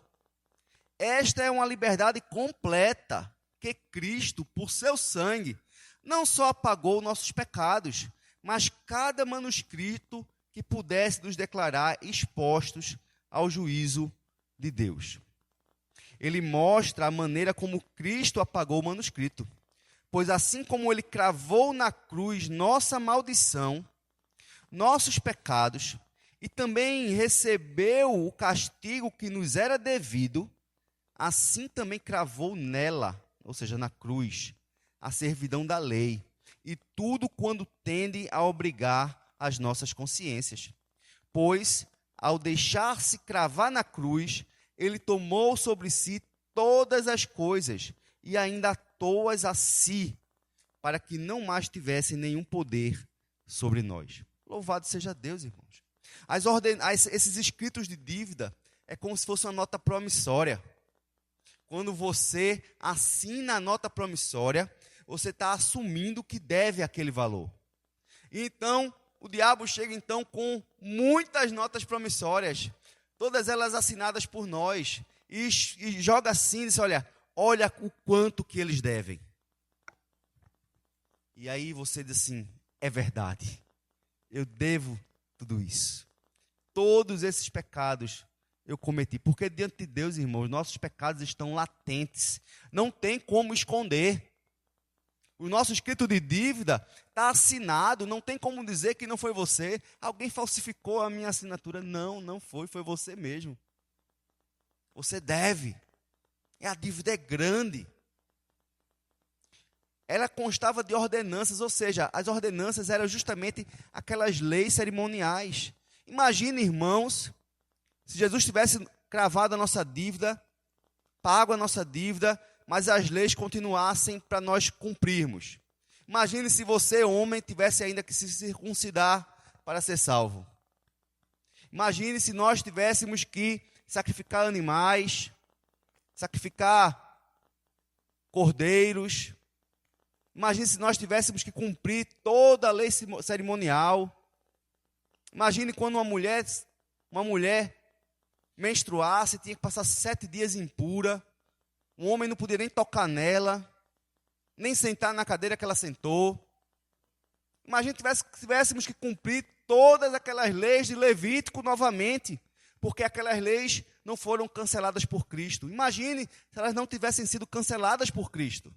Esta é uma liberdade completa, que Cristo, por seu sangue, não só apagou nossos pecados, mas cada manuscrito que pudesse nos declarar expostos ao juízo de Deus. Ele mostra a maneira como Cristo apagou o manuscrito. Pois assim como ele cravou na cruz nossa maldição, nossos pecados, e também recebeu o castigo que nos era devido, assim também cravou nela, ou seja, na cruz, a servidão da lei, e tudo quando tende a obrigar as nossas consciências. Pois, ao deixar-se cravar na cruz, ele tomou sobre si todas as coisas e ainda atou-as a si, para que não mais tivesse nenhum poder sobre nós. Louvado seja Deus, irmãos. Esses escritos de dívida é como se fosse uma nota promissória. Quando você assina a nota promissória, você está assumindo que deve aquele valor. Então, o diabo chega então com muitas notas promissórias, todas elas assinadas por nós, e joga assim, diz: olha o quanto que eles devem. E aí você diz assim, é verdade, eu devo tudo isso. Todos esses pecados eu cometi, porque diante de Deus, irmãos, nossos pecados estão latentes, não tem como esconder. O nosso escrito de dívida está assinado, não tem como dizer que não foi você. Alguém falsificou a minha assinatura. Não, não foi, foi você mesmo. Você deve. A dívida é grande. Ela constava de ordenanças, ou seja, as ordenanças eram justamente aquelas leis cerimoniais. Imagine, irmãos, se Jesus tivesse cravado a nossa dívida, pago a nossa dívida, mas as leis continuassem para nós cumprirmos. Imagine se você, homem, tivesse ainda que se circuncidar para ser salvo. Imagine se nós tivéssemos que sacrificar animais, sacrificar cordeiros. Imagine se nós tivéssemos que cumprir toda a lei cerimonial. Imagine quando uma mulher menstruasse, tinha que passar 7 dias impura. Um homem não podia nem tocar nela, nem sentar na cadeira que ela sentou. Imagine se tivéssemos que cumprir todas aquelas leis de Levítico novamente, porque aquelas leis não foram canceladas por Cristo. Imagine se elas não tivessem sido canceladas por Cristo.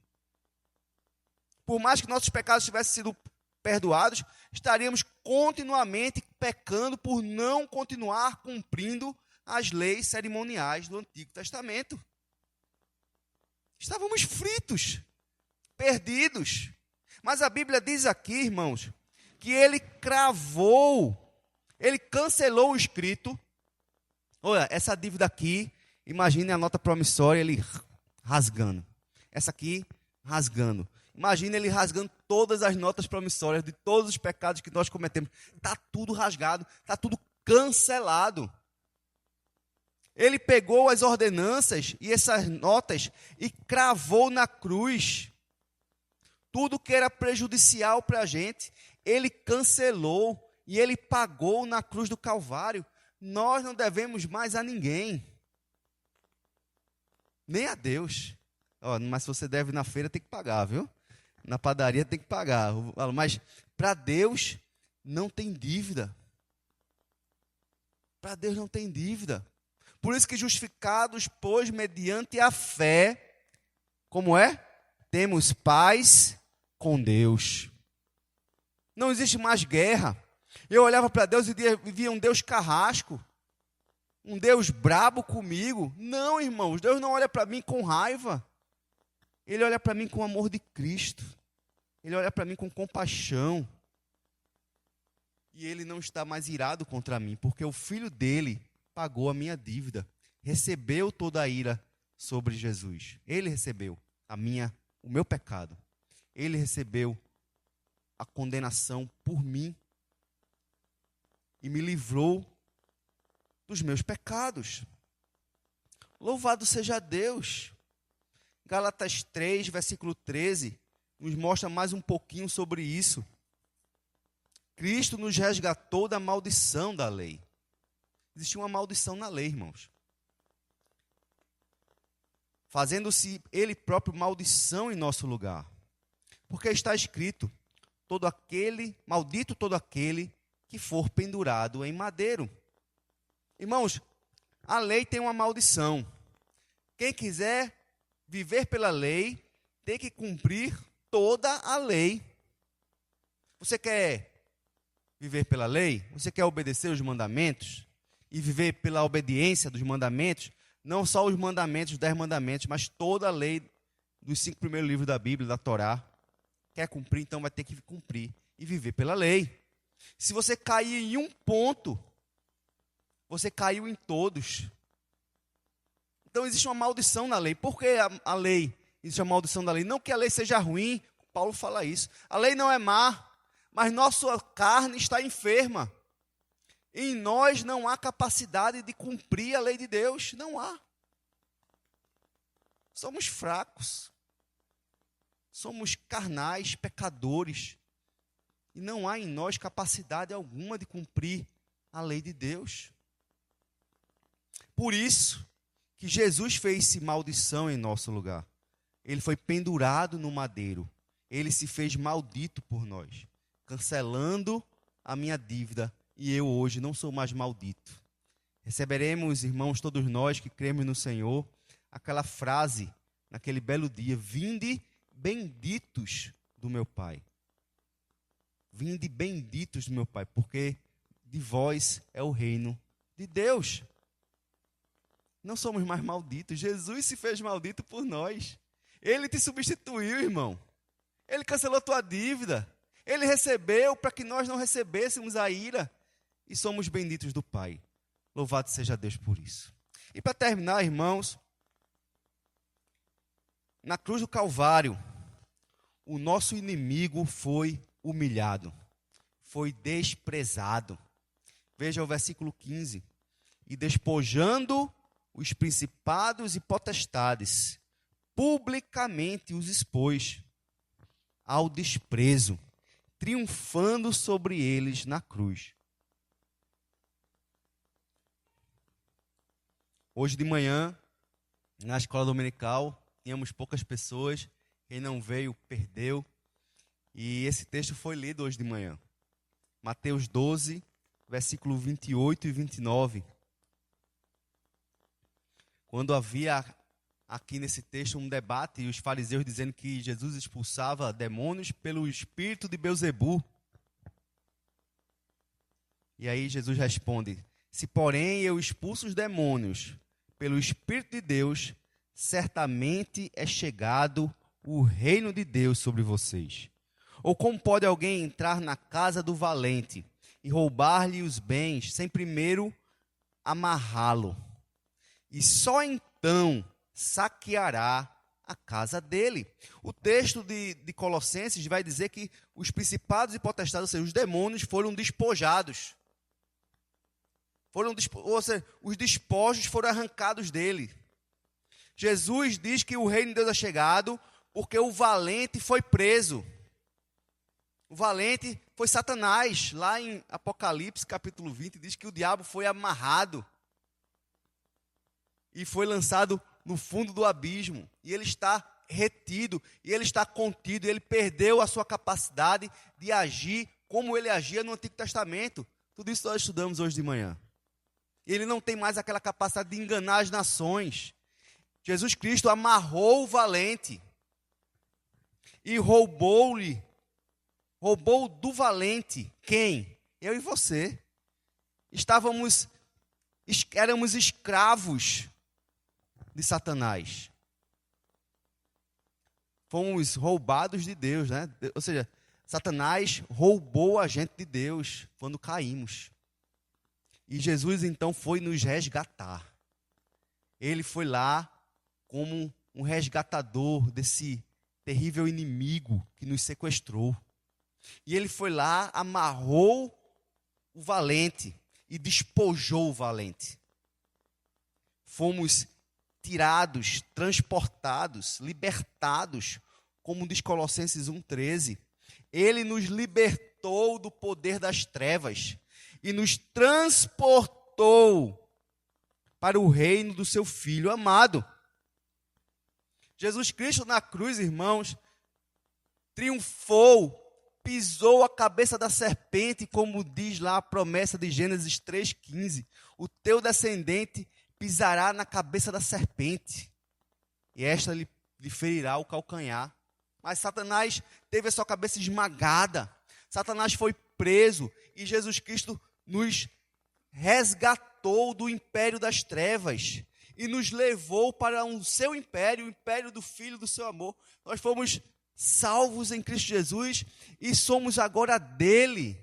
Por mais que nossos pecados tivessem sido perdoados, estaríamos continuamente pecando por não continuar cumprindo as leis cerimoniais do Antigo Testamento. Estávamos fritos, perdidos. Mas a Bíblia diz aqui, irmãos, que ele cravou, ele cancelou o escrito. Olha, essa dívida aqui, imagine a nota promissória, ele rasgando. Essa aqui, rasgando. Imagine ele rasgando todas as notas promissórias de todos os pecados que nós cometemos. Está tudo rasgado, está tudo cancelado. Ele pegou as ordenanças e essas notas e cravou na cruz. Tudo que era prejudicial para a gente, ele cancelou e ele pagou na cruz do Calvário. Nós não devemos mais a ninguém, nem a Deus. Mas se você deve na feira, tem que pagar, viu? Na padaria tem que pagar. Mas para Deus não tem dívida. Para Deus não tem dívida. Por isso que justificados, pois, mediante a fé, como é? Temos paz com Deus. Não existe mais guerra. Eu olhava para Deus e via um Deus carrasco, um Deus brabo comigo. Não, irmãos, Deus não olha para mim com raiva. Ele olha para mim com o amor de Cristo. Ele olha para mim com compaixão. E ele não está mais irado contra mim, porque o Filho dele pagou a minha dívida, recebeu toda a ira sobre Jesus. Ele recebeu o meu pecado. Ele recebeu a condenação por mim e me livrou dos meus pecados. Louvado seja Deus. Gálatas 3, versículo 13, nos mostra mais um pouquinho sobre isso. Cristo nos resgatou da maldição da lei. Existia uma maldição na lei, irmãos. Fazendo-se ele próprio maldição em nosso lugar. Porque está escrito, maldito todo aquele que for pendurado em madeiro. Irmãos, a lei tem uma maldição. Quem quiser viver pela lei, tem que cumprir toda a lei. Você quer viver pela lei? Você quer obedecer os mandamentos? E viver pela obediência dos mandamentos, não só os mandamentos, os 10 mandamentos, mas toda a lei dos 5 primeiros livros da Bíblia, da Torá. Quer cumprir, então vai ter que cumprir e viver pela lei. Se você cair em um ponto, você caiu em todos. Então existe uma maldição na lei. Por que a lei? Existe uma maldição da lei. Não que a lei seja ruim, Paulo fala isso. A lei não é má, mas nossa carne está enferma. Em nós não há capacidade de cumprir a lei de Deus. Não há. Somos fracos. Somos carnais, pecadores. E não há em nós capacidade alguma de cumprir a lei de Deus. Por isso que Jesus fez-se maldição em nosso lugar. Ele foi pendurado no madeiro. ele se fez maldito por nós, cancelando a minha dívida, e eu hoje não sou mais maldito. Receberemos, irmãos, todos nós que cremos no Senhor, aquela frase, naquele belo dia: vinde benditos do meu Pai. Vinde benditos do meu Pai, porque de vós é o reino de Deus. Não somos mais malditos. Jesus se fez maldito por nós. Ele te substituiu, irmão. Ele cancelou tua dívida. Ele recebeu para que nós não recebêssemos a ira. E somos benditos do Pai. Louvado seja Deus por isso. E para terminar, irmãos, na cruz do Calvário, o nosso inimigo foi humilhado, foi desprezado. Veja o versículo 15. E despojando os principados e potestades, publicamente os expôs ao desprezo, triunfando sobre eles na cruz. Hoje de manhã, na escola dominical, tínhamos poucas pessoas. Quem não veio, perdeu. E esse texto foi lido hoje de manhã. Mateus 12, versículo 28 e 29. Quando havia aqui nesse texto um debate, e os fariseus dizendo que Jesus expulsava demônios pelo espírito de Belzebu. E aí Jesus responde: se porém eu expulso os demônios pelo Espírito de Deus, certamente é chegado o reino de Deus sobre vocês. Ou como pode alguém entrar na casa do valente e roubar-lhe os bens, sem primeiro amarrá-lo? E só então saqueará a casa dele. O texto de Colossenses vai dizer que os principados e potestades, ou seja, os demônios, foram despojados. Ou seja, os despojos foram arrancados dele. Jesus diz que o reino de Deus é chegado porque o valente foi preso. O valente foi Satanás. Lá em Apocalipse, capítulo 20, diz que o diabo foi amarrado e foi lançado no fundo do abismo. E ele está retido, e ele está contido, e ele perdeu a sua capacidade de agir como ele agia no Antigo Testamento. Tudo isso nós estudamos hoje de manhã. Ele não tem mais aquela capacidade de enganar as nações. Jesus Cristo amarrou o valente e roubou do valente. Quem? Eu e você. Éramos escravos de Satanás. Fomos roubados de Deus, né? Ou seja, Satanás roubou a gente de Deus quando caímos. E Jesus então foi nos resgatar. Ele foi lá como um resgatador desse terrível inimigo que nos sequestrou. E ele foi lá, amarrou o valente e despojou o valente. Fomos tirados, transportados, libertados, como diz Colossenses 1,13. Ele nos libertou do poder das trevas e nos transportou para o reino do seu Filho amado. Jesus Cristo na cruz, irmãos, triunfou, pisou a cabeça da serpente, como diz lá a promessa de Gênesis 3,15. O teu descendente pisará na cabeça da serpente, e esta lhe ferirá o calcanhar. Mas Satanás teve a sua cabeça esmagada. Satanás foi preso, e Jesus Cristo nos resgatou do império das trevas e nos levou para o seu império, o império do Filho do seu amor. Nós fomos salvos em Cristo Jesus e somos agora dele.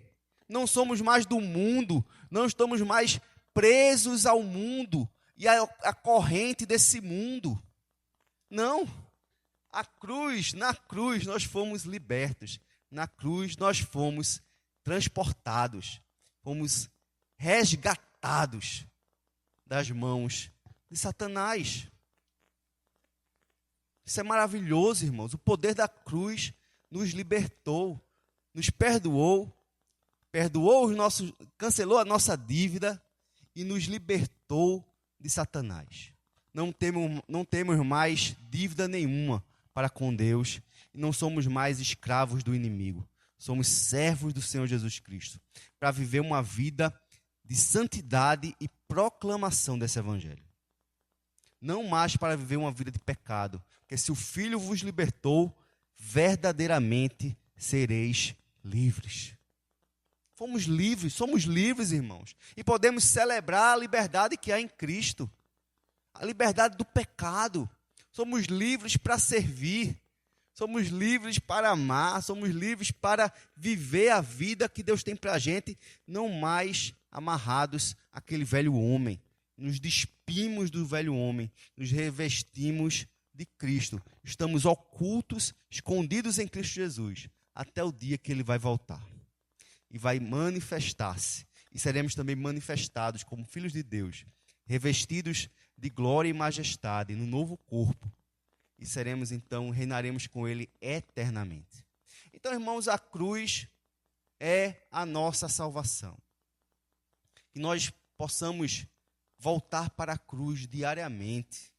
Não somos mais do mundo, não estamos mais presos ao mundo e à corrente desse mundo. Não. Na cruz nós fomos libertos. Na cruz nós fomos transportados. Fomos resgatados das mãos de Satanás. Isso é maravilhoso, irmãos. O poder da cruz nos libertou, nos perdoou, cancelou a nossa dívida e nos libertou de Satanás. Não temos mais dívida nenhuma, para com Deus e não somos mais escravos do inimigo. Somos servos do Senhor Jesus Cristo para viver uma vida de santidade e proclamação desse evangelho. Não mais para viver uma vida de pecado, porque se o Filho vos libertou, verdadeiramente sereis livres. Somos livres, irmãos, e podemos celebrar a liberdade que há em Cristo, a liberdade do pecado. Somos livres para servir, somos livres para amar, somos livres para viver a vida que Deus tem para a gente, não mais amarrados àquele velho homem. Nos despimos do velho homem, nos revestimos de Cristo. Estamos ocultos, escondidos em Cristo Jesus, até o dia que Ele vai voltar. E vai manifestar-se. E seremos também manifestados como filhos de Deus, revestidos de glória e majestade no novo corpo. E seremos então, reinaremos com Ele eternamente. Então, irmãos, a cruz é a nossa salvação. Que nós possamos voltar para a cruz diariamente,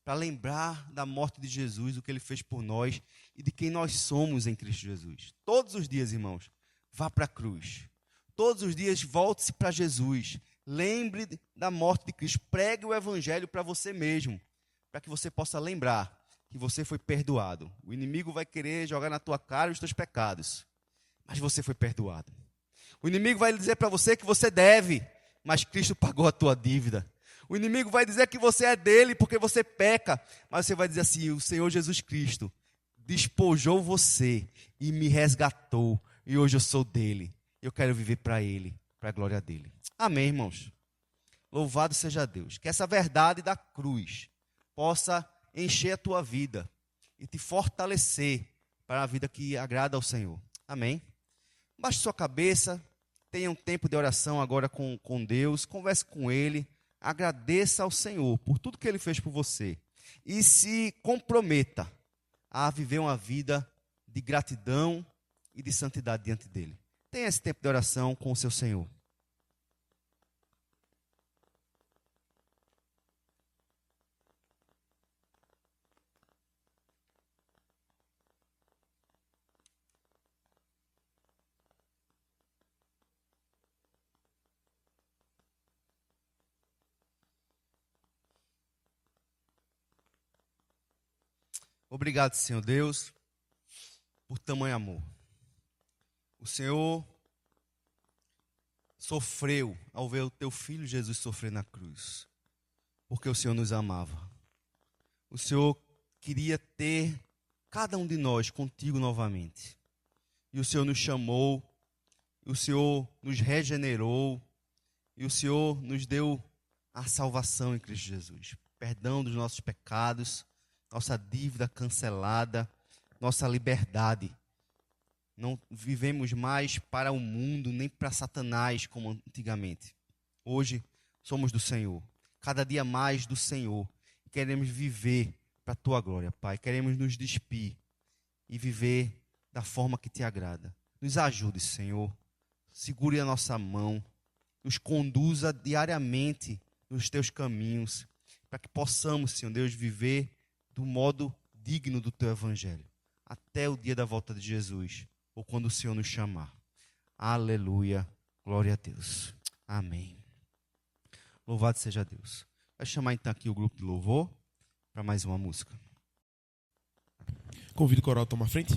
para lembrar da morte de Jesus, do que Ele fez por nós e de quem nós somos em Cristo Jesus. Todos os dias, irmãos, vá para a cruz. Todos os dias volte-se para Jesus. Lembre da morte de Cristo. Pregue o evangelho para você mesmo, para que você possa lembrar que você foi perdoado. O inimigo vai querer jogar na tua cara os teus pecados, mas você foi perdoado. O inimigo vai dizer para você que você deve, mas Cristo pagou a tua dívida. O inimigo vai dizer que você é dele porque você peca, mas você vai dizer assim: o Senhor Jesus Cristo despojou você e me resgatou, e hoje eu sou dele. Eu quero viver para ele, para a glória dele. Amém, irmãos? Louvado seja Deus. Que essa verdade da cruz possa encher a tua vida e te fortalecer para a vida que agrada ao Senhor. Amém? Baixe sua cabeça, tenha um tempo de oração agora com Deus, converse com Ele, agradeça ao Senhor por tudo que Ele fez por você e se comprometa a viver uma vida de gratidão e de santidade diante dEle. Tenha esse tempo de oração com o seu Senhor. Obrigado, Senhor Deus, por tamanho amor. O Senhor sofreu ao ver o teu filho Jesus sofrer na cruz, porque o Senhor nos amava. O Senhor queria ter cada um de nós contigo novamente. E o Senhor nos chamou, o Senhor nos regenerou, e o Senhor nos deu a salvação em Cristo Jesus. Perdão dos nossos pecados, nossa dívida cancelada, nossa liberdade. Não vivemos mais para o mundo, nem para Satanás, como antigamente. Hoje somos do Senhor, cada dia mais do Senhor. Queremos viver para a Tua glória, Pai. Queremos nos despir e viver da forma que Te agrada. Nos ajude, Senhor. Segure a nossa mão. Nos conduza diariamente nos Teus caminhos, para que possamos, Senhor Deus, viver do modo digno do Teu Evangelho, até o dia da volta de Jesus, ou quando o Senhor nos chamar. Aleluia, glória a Deus. Amém. Louvado seja Deus. Vai chamar então aqui o grupo de louvor para mais uma música. Convido o coral a tomar frente.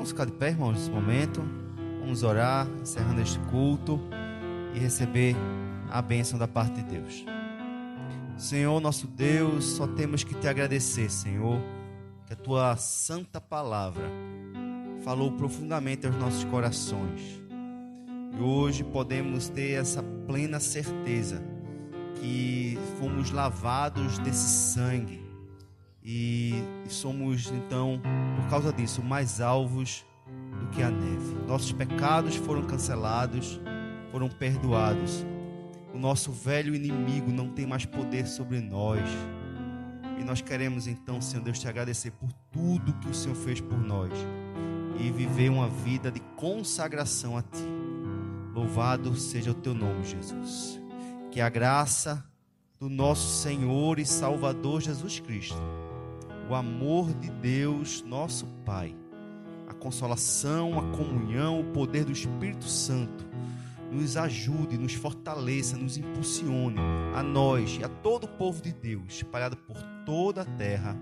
Vamos ficar de pé, irmãos, nesse momento. Vamos orar, encerrando este culto e receber a bênção da parte de Deus. Senhor, nosso Deus, só temos que te agradecer, Senhor, que a tua santa palavra falou profundamente aos nossos corações. E hoje podemos ter essa plena certeza que fomos lavados desse sangue e somos, então, por causa disso, mais alvos do que a neve. Nossos pecados foram cancelados, foram perdoados. O nosso velho inimigo não tem mais poder sobre nós. E nós queremos então, Senhor Deus, te agradecer por tudo que o Senhor fez por nós e viver uma vida de consagração a Ti. Louvado seja o Teu nome, Jesus. Que a graça do nosso Senhor e Salvador Jesus Cristo, o amor de Deus, nosso Pai, a consolação, a comunhão, o poder do Espírito Santo nos ajude, nos fortaleça, nos impulsione a nós e a todo o povo de Deus espalhado por toda a terra.